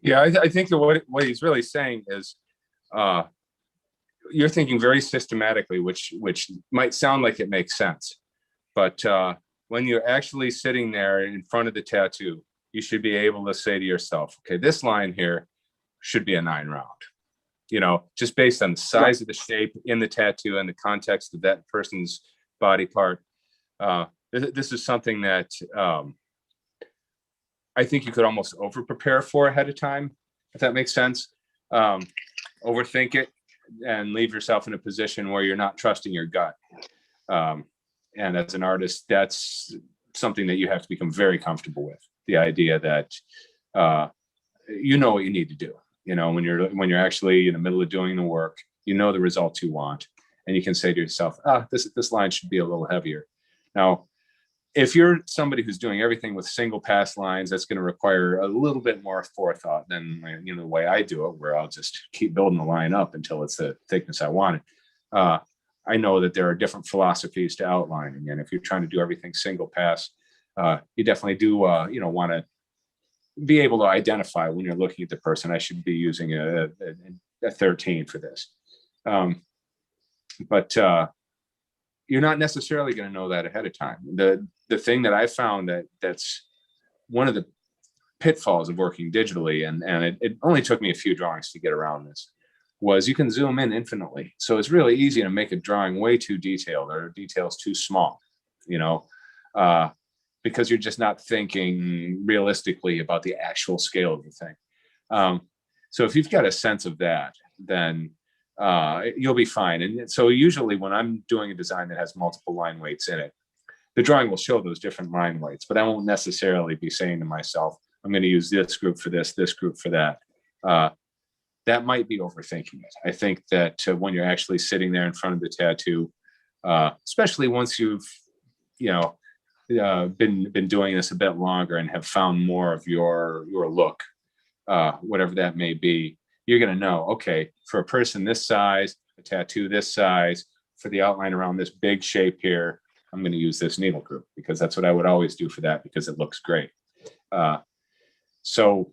Yeah, I think that what he's really saying is you're thinking very systematically, which might sound like it makes sense. But when you're actually sitting there in front of the tattoo, you should be able to say to yourself, okay, this line here should be a 9 round, just based on the size of the shape in the tattoo and the context of that person's body part. This is something that I think you could almost over prepare for ahead of time, if that makes sense. Overthink it and leave yourself in a position where you're not trusting your gut. And as an artist, that's something that you have to become very comfortable with. The idea that you know what you need to do. When you're actually in the middle of doing the work, the results you want, and you can say to yourself, this line should be a little heavier. Now, if you're somebody who's doing everything with single pass lines, that's going to require a little bit more forethought than the way I do it, where I'll just keep building the line up until it's the thickness I want it. I know that there are different philosophies to outlining, and if you're trying to do everything single pass, you definitely do want to be able to identify when you're looking at the person. I should be using a 13 for this, but you're not necessarily going to know that ahead of time. The thing that I found that's one of the pitfalls of working digitally, and it only took me a few drawings to get around this, was you can zoom in infinitely. So it's really easy to make a drawing way too detailed or details too small, because you're just not thinking realistically about the actual scale of the thing. So if you've got a sense of that, then you'll be fine. And so usually when I'm doing a design that has multiple line weights in it, the drawing will show those different line weights, but I won't necessarily be saying to myself, I'm going to use this group for this group for that. That might be overthinking it. I think that when you're actually sitting there in front of the tattoo, especially once you've, been doing this a bit longer and have found more of your look, whatever that may be, you're going to know, okay, for a person this size, a tattoo this size, for the outline around this big shape here, I'm going to use this needle group because that's what I would always do for that because it looks great. So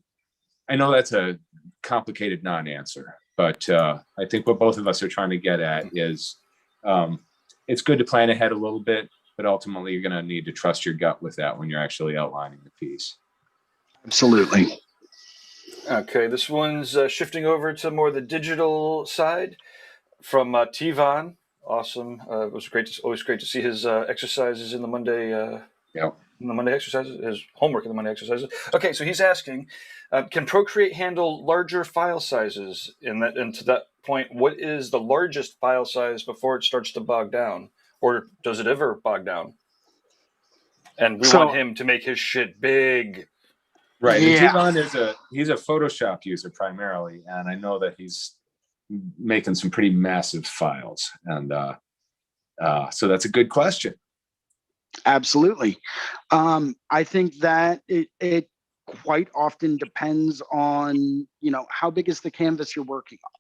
I know that's a complicated non-answer, but I think what both of us are trying to get at is it's good to plan ahead a little bit, but ultimately you're going to need to trust your gut with that when you're actually outlining the piece. Absolutely. Okay, this one's shifting over to more the digital side from Tivan. Awesome. It was always great to see his exercises in the Monday. In the Monday exercises, his homework in the Monday exercises. Okay, so he's asking, can Procreate handle larger file sizes? And to that point, what is the largest file size before it starts to bog down, or does it ever bog down? And we want him to make his shit big. Right. Yeah. And he's a Photoshop user primarily, and I know that he's making some pretty massive files, and so that's a good question. Absolutely. I think that it quite often depends on, how big is the canvas you're working on.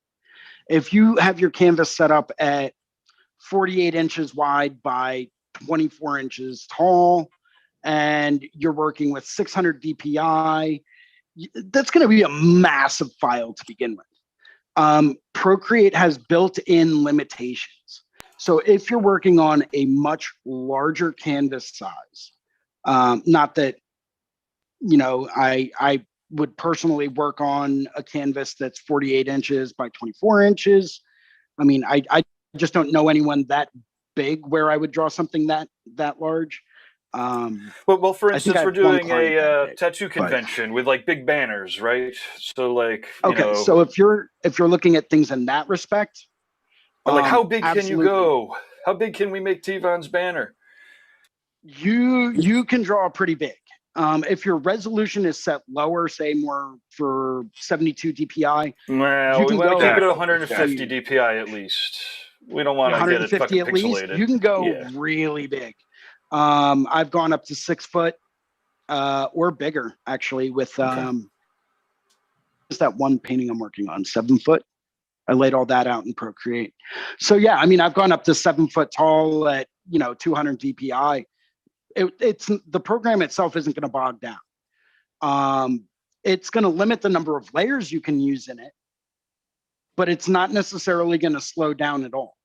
If you have your canvas set up at 48 inches wide by 24 inches tall, and you're working with 600 DPI, that's going to be a massive file to begin with. Procreate has built-in limitations. So if you're working on a much larger canvas size, not that, I would personally work on a canvas that's 48 inches by 24 inches. I mean, I just don't know anyone that big where I would draw something that large. Well, for I think instance, I we're have one doing client that a big, tattoo but convention with like big banners, right? So like, you okay. know, So if you're looking at things in that respect, but like how big can you absolutely. go? How big can we make T-Von's banner? You can draw pretty big. If your resolution is set lower, say more for 72 DPI, Well, you we can want to go keep it at Exactly, 150 DPI at least. We don't want to get it 150 fucking at least. pixelated. You can go Yeah. really big. I've gone up to 6 foot or bigger actually with just that one painting I'm working on, 7 foot. I laid all that out in Procreate. So yeah, I mean, I've gone up to 7 foot tall at 200 DPI. It's the program itself isn't going to bog down. It's going to limit the number of layers you can use in it, but it's not necessarily going to slow down at all.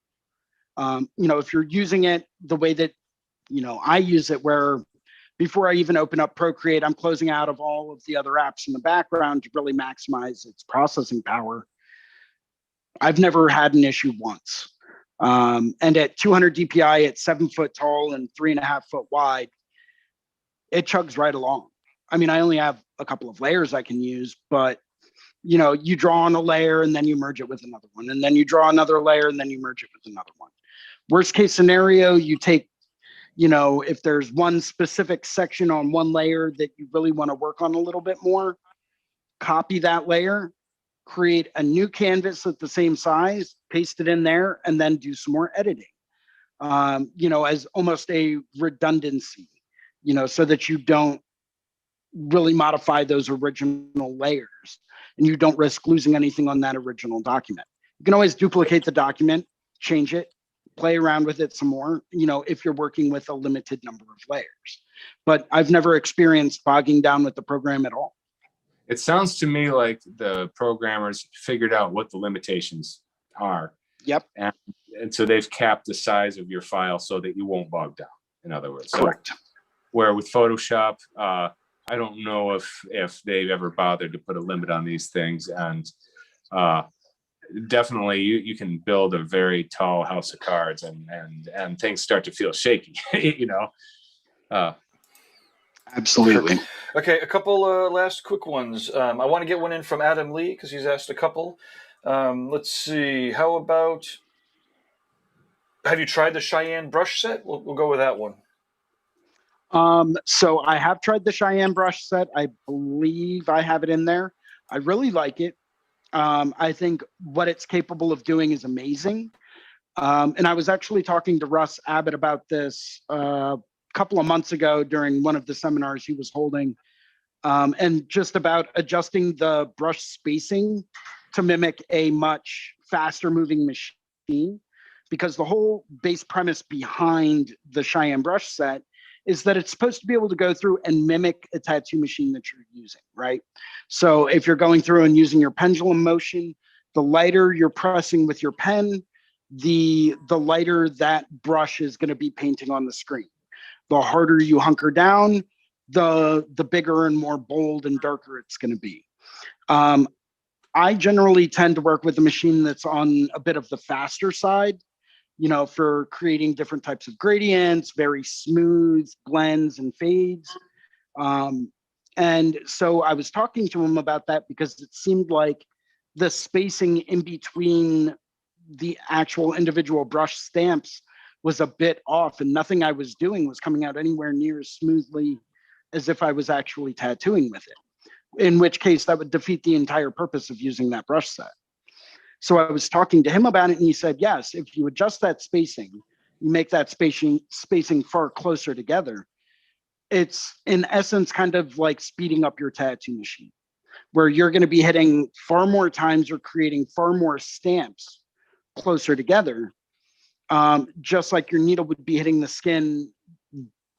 If you're using it the way that I use it, where before I even open up Procreate, I'm closing out of all of the other apps in the background to really maximize its processing power. I've never had an issue once. And at 200 DPI, at 7 foot tall and 3.5 foot wide, it chugs right along. I mean, I only have a couple of layers I can use, but you draw on a layer and then you merge it with another one, and then you draw another layer and then you merge it with another one. Worst case scenario, you take, if there's one specific section on one layer that you really want to work on a little bit more, copy that layer, create a new canvas at the same size, paste it in there, and then do some more editing, as almost a redundancy, so that you don't really modify those original layers and you don't risk losing anything on that original document. You can always duplicate the document, change it, play around with it some more, if you're working with a limited number of layers. But I've never experienced bogging down with the program at all. It sounds to me like the programmers figured out what the limitations are. Yep. And so they've capped the size of your file so that you won't bog down, in other words. Correct. So, where with Photoshop, I don't know if they've ever bothered to put a limit on these things. And definitely you can build a very tall house of cards and things start to feel shaky, Absolutely. Okay, a couple last quick ones. I want to get one in from Adam Lee because he's asked a couple. Let's see. How about, have you tried the Cheyenne brush set? We'll go with that one. So I have tried the Cheyenne brush set. I believe I have it in there. I really like it. I think what it's capable of doing is amazing. And I was actually talking to Russ Abbott about this a couple of months ago during one of the seminars he was holding, and just about adjusting the brush spacing to mimic a much faster moving machine, because the whole base premise behind the Cheyenne brush set is that it's supposed to be able to go through and mimic a tattoo machine that you're using, right? So if you're going through and using your pendulum motion, the lighter you're pressing with your pen, the lighter that brush is going to be painting on the screen. The harder you hunker down, the bigger and more bold and darker it's going to be. I generally tend to work with a machine that's on a bit of the faster side, for creating different types of gradients, very smooth blends and fades. And so I was talking to him about that because it seemed like the spacing in between the actual individual brush stamps was a bit off, and nothing I was doing was coming out anywhere near as smoothly as if I was actually tattooing with it, in which case that would defeat the entire purpose of using that brush set. So I was talking to him about it, and he said, yes, if you adjust that spacing, you make that spacing far closer together, it's in essence kind of like speeding up your tattoo machine, where you're going to be hitting far more times or creating far more stamps closer together. just like your needle would be hitting the skin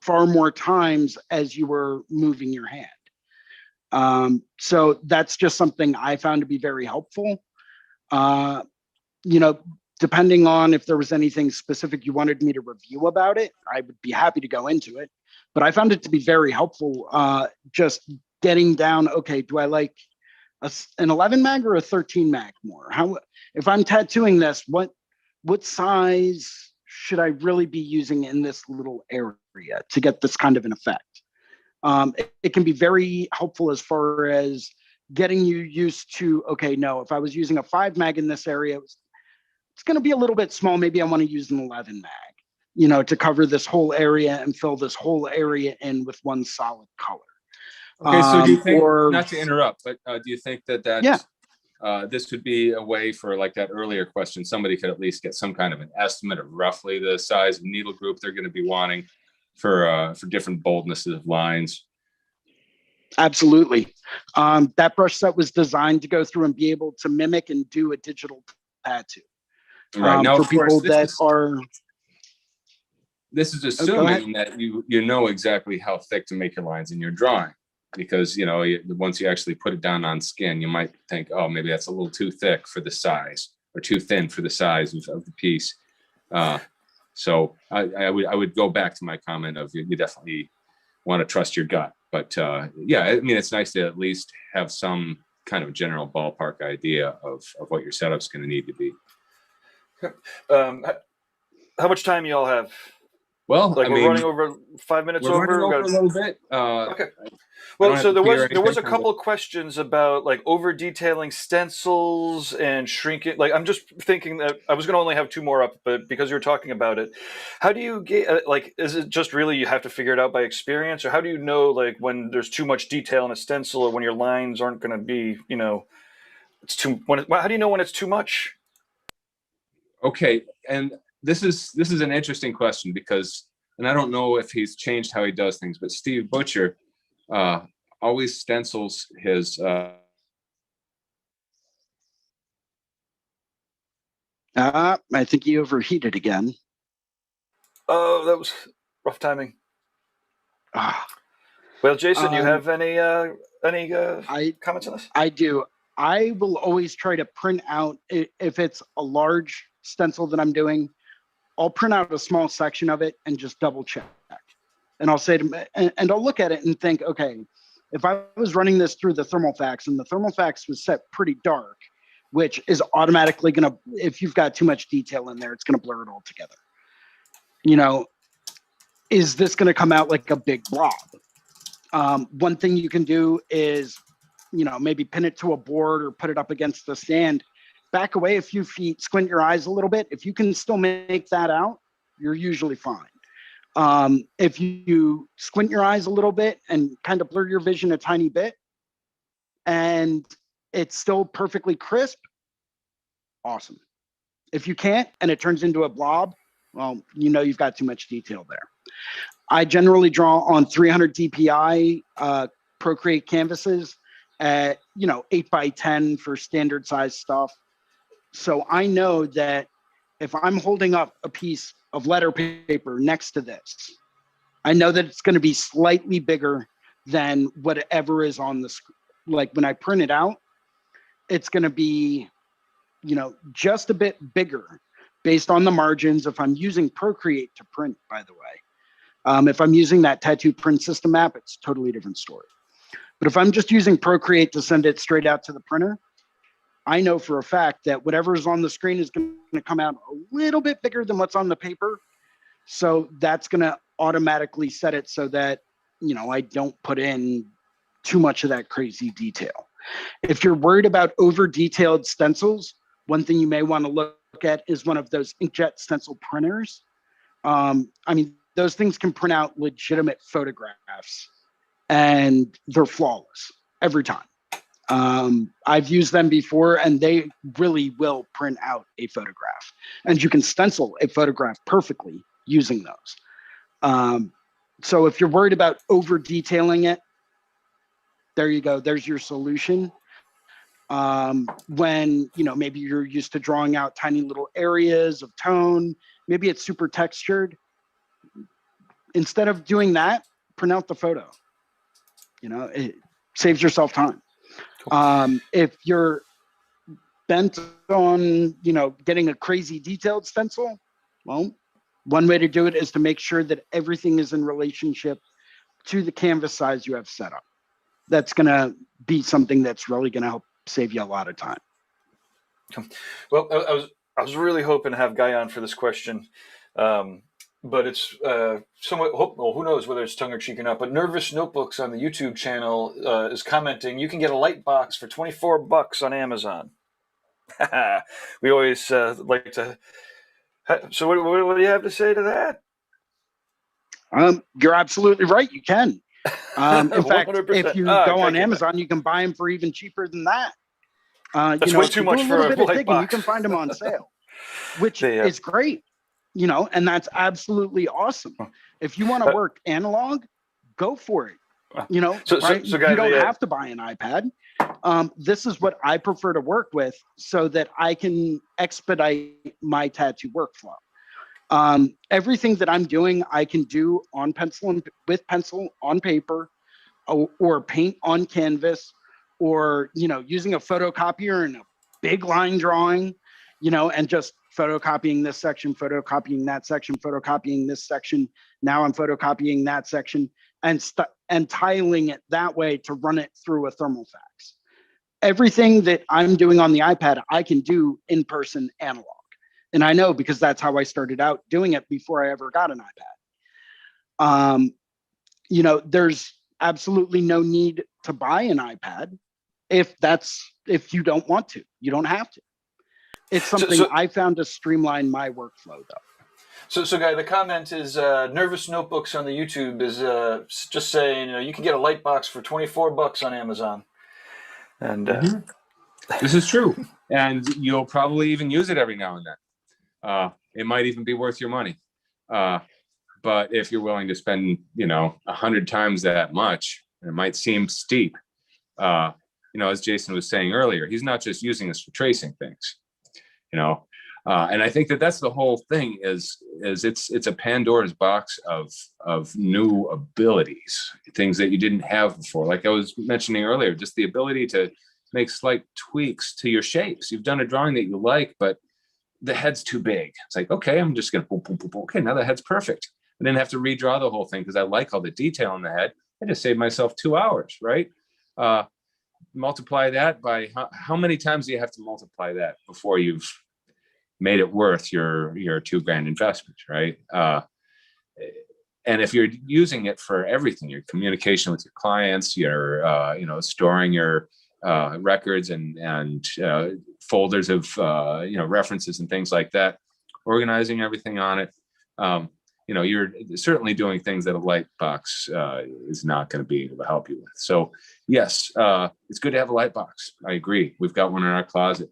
far more times as you were moving your hand. So that's just something I found to be very helpful. You know, depending on if there was anything specific you wanted me to review about it, I would be happy to go into it. But I found it to be very helpful, just getting down, okay, do I like an 11 mag or a 13 mag more? How, if I'm tattooing this, what size should I really be using in this little area to get this kind of an effect? It can be very helpful as far as getting you used to, okay, no, if I was using a 5 mag in this area, it's going to be a little bit small. Maybe I want to use an 11 mag, you know, to cover this whole area and fill this whole area in with one solid color. Okay, so do you think, not to interrupt, but do you think that Yeah. This would be a way for, like that earlier question, somebody could at least get some kind of an estimate of roughly the size of needle group they're going to be wanting for different boldnesses of lines? Absolutely. That brush set was designed to go through and be able to mimic and do a digital tattoo. Right. Now, for of course, people that are. This is assuming that you know exactly how thick to make your lines in your drawing, because, you know, once you actually put it down on skin, you might think, oh, maybe that's a little too thick for the size, or too thin for the size of the piece. So I would go back to my comment of you definitely want to trust your gut. But yeah, I mean, it's nice to at least have some kind of general ballpark idea of what your setup's going to need to be. How much time y'all have? Well, like, we're running over 5 minutes we're over. Running over a little bit. Okay. Well, so there was a couple of questions about like over detailing stencils and shrinking. Like, I'm just thinking that I was going to only have 2 more up, but because you're talking about it, how do you get, like, is it just really you have to figure it out by experience, or how do you know, like, when there's too much detail in a stencil, or when your lines aren't going to be, you know, it's too, how do you know when it's too much? Okay, and this is an interesting question, because, and I don't know if he's changed how he does things, but Steve Butcher always stencils his I think he overheated again. Oh, that was rough timing. Well, Jason, you have any comments on this? I do. I will always try to print out, if it's a large stencil that I'm doing, I'll print out a small section of it and just double check. And I'll say to, and I'll look at it and think, okay, if I was running this through the thermal fax and the thermal fax was set pretty dark, which is automatically going to, if you've got too much detail in there, it's going to blur it all together. You know, is this going to come out like a big blob? One thing you can do is, you know, maybe pin it to a board or put it up against the stand, back away a few feet, squint your eyes a little bit. If you can still make that out, you're usually fine. If you squint your eyes a little bit and kind of blur your vision a tiny bit and it's still perfectly crisp, awesome. If you can't and it turns into a blob, well, you know you've got too much detail there. I generally draw on 300 DPI Procreate canvases at, you know, 8x10 for standard size stuff. So I know that if I'm holding up a piece of letter paper next to this, I know that it's going to be slightly bigger than whatever is on the screen. Like when I print it out, it's going to be, you know, just a bit bigger based on the margins. If I'm using Procreate to print, by the way, if I'm using that tattoo print system app, it's a totally different story. But if I'm just using Procreate to send it straight out to the printer, I know for a fact that whatever is on the screen is going to come out a little bit bigger than what's on the paper. So that's going to automatically set it so that, you know, I don't put in too much of that crazy detail. If you're worried about over detailed stencils, one thing you may want to look at is one of those inkjet stencil printers. I mean, those things can print out legitimate photographs and they're flawless every time. I've used them before and they really will print out a photograph, and you can stencil a photograph perfectly using those. So if you're worried about over detailing it, there you go. There's your solution. When, you know, maybe you're used to drawing out tiny little areas of tone maybe it's super textured. Instead of doing that, print out the photo. It saves yourself time. If you're bent on, getting a crazy detailed stencil, well, one way to do it is to make sure that everything is in relationship to the canvas size you have set up. That's going to be something that's really going to help save you a lot of time. Well, I was really hoping to have Guy on for this question, but it's somewhat. Well, who knows whether it's tongue or cheek or not? But Nervous Notebooks on the YouTube channel is commenting. You can get a light box for $24 on Amazon. We always like to. So, what do you have to say to that? You're absolutely right. You can. In fact, 100%. if you go on Amazon, you can buy them for even cheaper than that. That's way too much for a light box. You can find them on sale, which is great. And that's absolutely awesome. If you want to work analog, go for it. Right? So guys, you don't have to buy an iPad. This is what I prefer to work with so that I can expedite my tattoo workflow. Everything that I'm doing, I can do on pencil and with pencil on paper, or paint on canvas, or using a photocopier and a big line drawing, and just photocopying this section, photocopying that section, photocopying this section. Now I'm photocopying that section and tiling it that way to run it through a thermal fax. Everything that I'm doing on the iPad, I can do in person analog. And I know because that's how I started out doing it before I ever got an iPad. There's absolutely no need to buy an iPad if you don't want to. You don't have to. It's something I found to streamline my workflow, though. So, Guy, the comment is Nervous Notebooks on the YouTube is just saying, you can get a light box for $24 on Amazon. And this is true. And you'll probably even use it every now and then. It might even be worth your money. But if you're willing to spend, 100 times that much, it might seem steep. As Jason was saying earlier, he's not just using this for tracing things, and I think that's the whole thing is it's a Pandora's box of new abilities, things that you didn't have before. Like I was mentioning earlier, just the ability to make slight tweaks to your shapes. You've done a drawing that you like, but the head's too big. It's like, okay, I'm just going to boom, boom, boom, boom. Okay, now the head's perfect. I didn't have to redraw the whole thing because I like all the detail in the head. I just saved myself 2 hours, right? Multiply that by how many times do you have to multiply that before you've made it worth your $2,000 investment, right? And if you're using it for everything, your communication with your clients, your storing your records and folders of references and things like that, organizing everything on it, you're certainly doing things that a light box is not going to be able to help you with. So yes, it's good to have a light box. I agree. We've got one in our closet.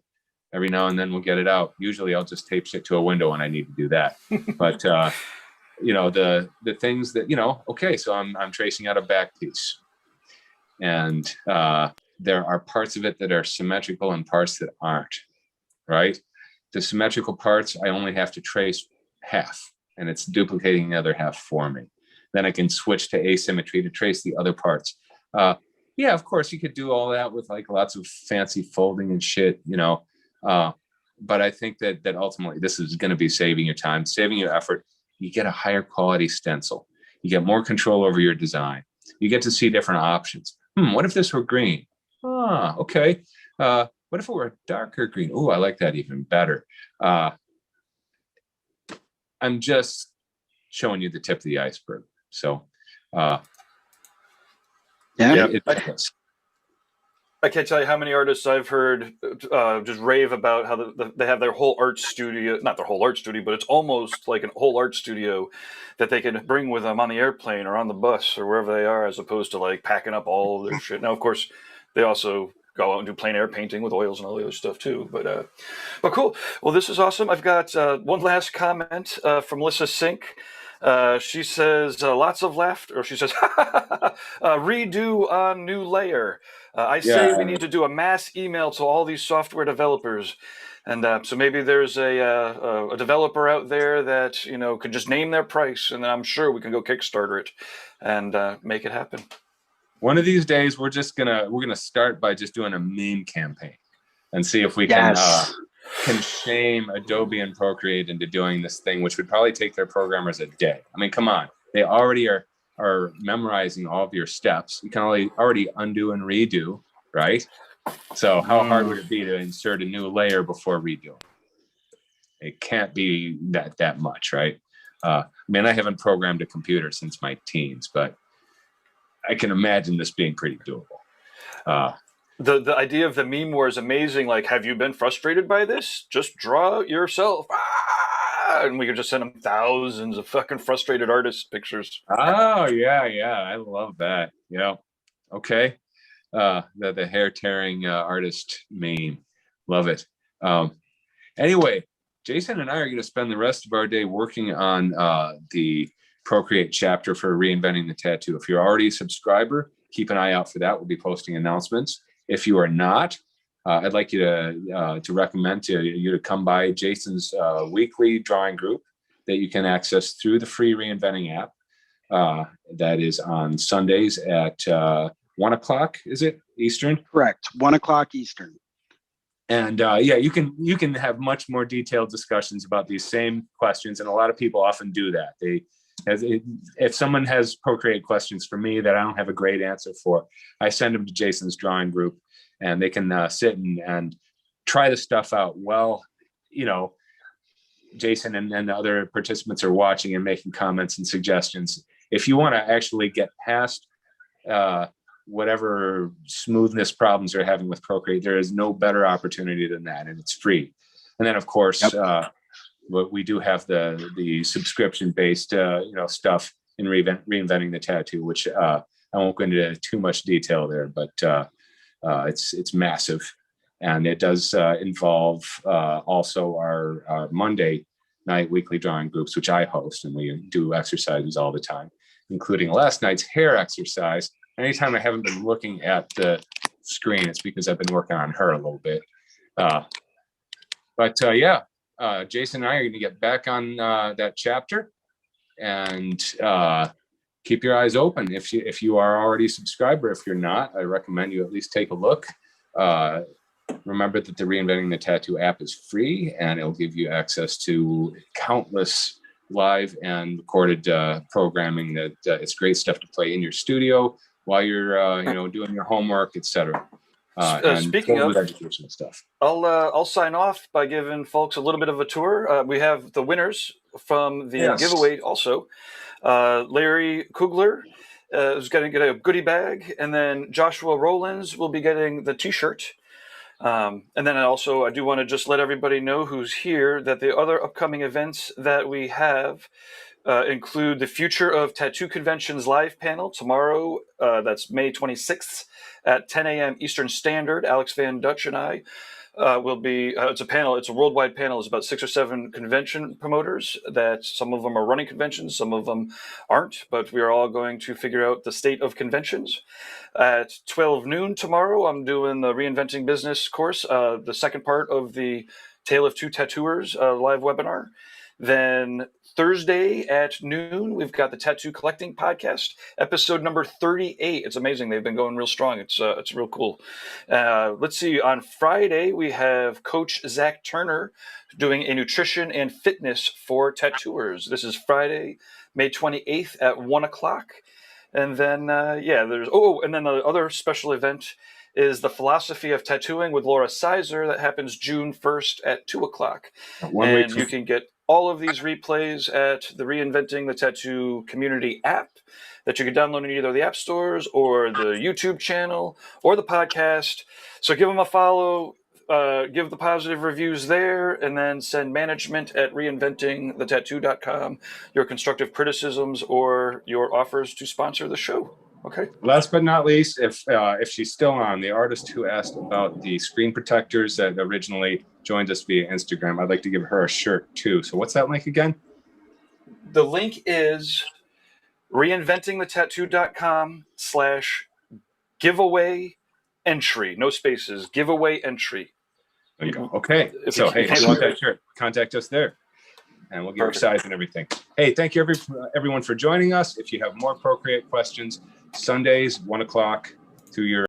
Every now and then we'll get it out. Usually I'll just tape it to a window when I need to do that. But the things that, okay, so I'm tracing out a back piece, and there are parts of it that are symmetrical and parts that aren't, right? The symmetrical parts, I only have to trace half, and it's duplicating the other half for me. Then I can switch to asymmetry to trace the other parts. Yeah, of course, you could do all that with like lots of fancy folding and shit, but I think that ultimately this is going to be saving your time, saving your effort. You get a higher quality stencil. You get more control over your design. You get to see different options. What if this were green? Okay. What if it were a darker green? Oh, I like that even better. I'm just showing you the tip of the iceberg. So, yeah. I can't tell you how many artists I've heard just rave about how they have their whole art studio, not their whole art studio, but it's almost like a whole art studio that they can bring with them on the airplane or on the bus or wherever they are, as opposed to like packing up all of their shit. Now, of course, they also go out and do plein air painting with oils and all the other stuff too. But cool. Well, this is awesome. I've got one last comment from Melissa Sink. She says lots of laughter, or she says redo on new layer. I say we need to do a mass email to all these software developers. And so maybe there's a developer out there that could just name their price, and then I'm sure we can go Kickstarter it and make it happen. One of these days, we're gonna start by just doing a meme campaign and see if we Yes. can shame Adobe and Procreate into doing this thing, which would probably take their programmers a day. I mean, come on, they already are memorizing all of your steps. You can already undo and redo, right? So how hard would it be to insert a new layer before redoing? It can't be that much, right? I mean, I haven't programmed a computer since my teens, but I can imagine this being pretty doable. The idea of the meme war is amazing. Like, have you been frustrated by this? Just draw it yourself. And we could just send them thousands of fucking frustrated artist pictures. Oh, yeah. I love that. Yeah. Okay. The hair tearing artist meme. Love it. Anyway, Jason and I are going to spend the rest of our day working on the Procreate chapter for Reinventing the Tattoo. If you're already a subscriber, keep an eye out for that. We'll be posting announcements. If you are not, I'd like you to recommend to you to come by Jason's weekly drawing group that you can access through the free Reinventing app. That is on Sundays at 1 o'clock. Is it Eastern? Correct. 1 o'clock Eastern. And you can have much more detailed discussions about these same questions, and a lot of people often do that. If someone has Procreate questions for me that I don't have a great answer for, I send them to Jason's drawing group, and they can sit and try the stuff out. Well, Jason and the other participants are watching and making comments and suggestions. If you want to actually get past whatever smoothness problems you're having with Procreate, there is no better opportunity than that, and it's free. And then, of course, we do have the subscription-based stuff in Reinventing the Tattoo, which I won't go into too much detail there, but it's massive, and it does involve also our Monday night weekly drawing groups, which I host, and we do exercises all the time, including last night's hair exercise. Anytime I haven't been looking at the screen, it's because I've been working on her a little bit. Jason and I are going to get back on that chapter, and keep your eyes open. If you are already a subscriber, if you're not, I recommend you at least take a look. Remember that the Reinventing the Tattoo app is free, and it'll give you access to countless live and recorded programming that it's great stuff to play in your studio while you're doing your homework, etc. Speaking of educational stuff, I'll sign off by giving folks a little bit of a tour. We have the winners from the giveaway also. Larry Kugler is going to get a goodie bag, and then Joshua Rowlands will be getting the t-shirt. And then I do want to just let everybody know who's here that the other upcoming events that we have include the Future of Tattoo Conventions live panel tomorrow. That's May 26th at 10 a.m. Eastern Standard. Alex Van Dutch and I will be, it's a panel, it's a worldwide panel. It's about 6 or 7 convention promoters that some of them are running conventions, some of them aren't, but we are all going to figure out the state of conventions. At 12 noon tomorrow, I'm doing the Reinventing Business course, the second part of the Tale of Two Tattooers live webinar. Then Thursday at noon, we've got the Tattoo Collecting Podcast, episode number 38. It's amazing. They've been going real strong. It's real cool. Let's see. On Friday, we have Coach Zach Turner doing a nutrition and fitness for tattooers. This is Friday, May 28th at 1 o'clock. And then, and then the other special event is the Philosophy of Tattooing with Laura Sizer that happens June 1st at 2 o'clock. And you can get all of these replays at the Reinventing the Tattoo community app that you can download in either the app stores or the YouTube channel or the podcast. So give them a follow, give the positive reviews there, and then send management at reinventingthetattoo.com your constructive criticisms or your offers to sponsor the show. Okay. Last but not least, if she's still on, the artist who asked about the screen protectors that originally joined us via Instagram, I'd like to give her a shirt too. So what's that link again? The link is reinventingthetattoo.com/giveaway entry. No spaces. Giveaway entry. There you go. Okay. If So, you- hey, if you want that shirt, contact us there and we'll get your Perfect. size and everything. Hey, thank you everyone for joining us. If you have more Procreate questions, Sundays, 1 o'clock to your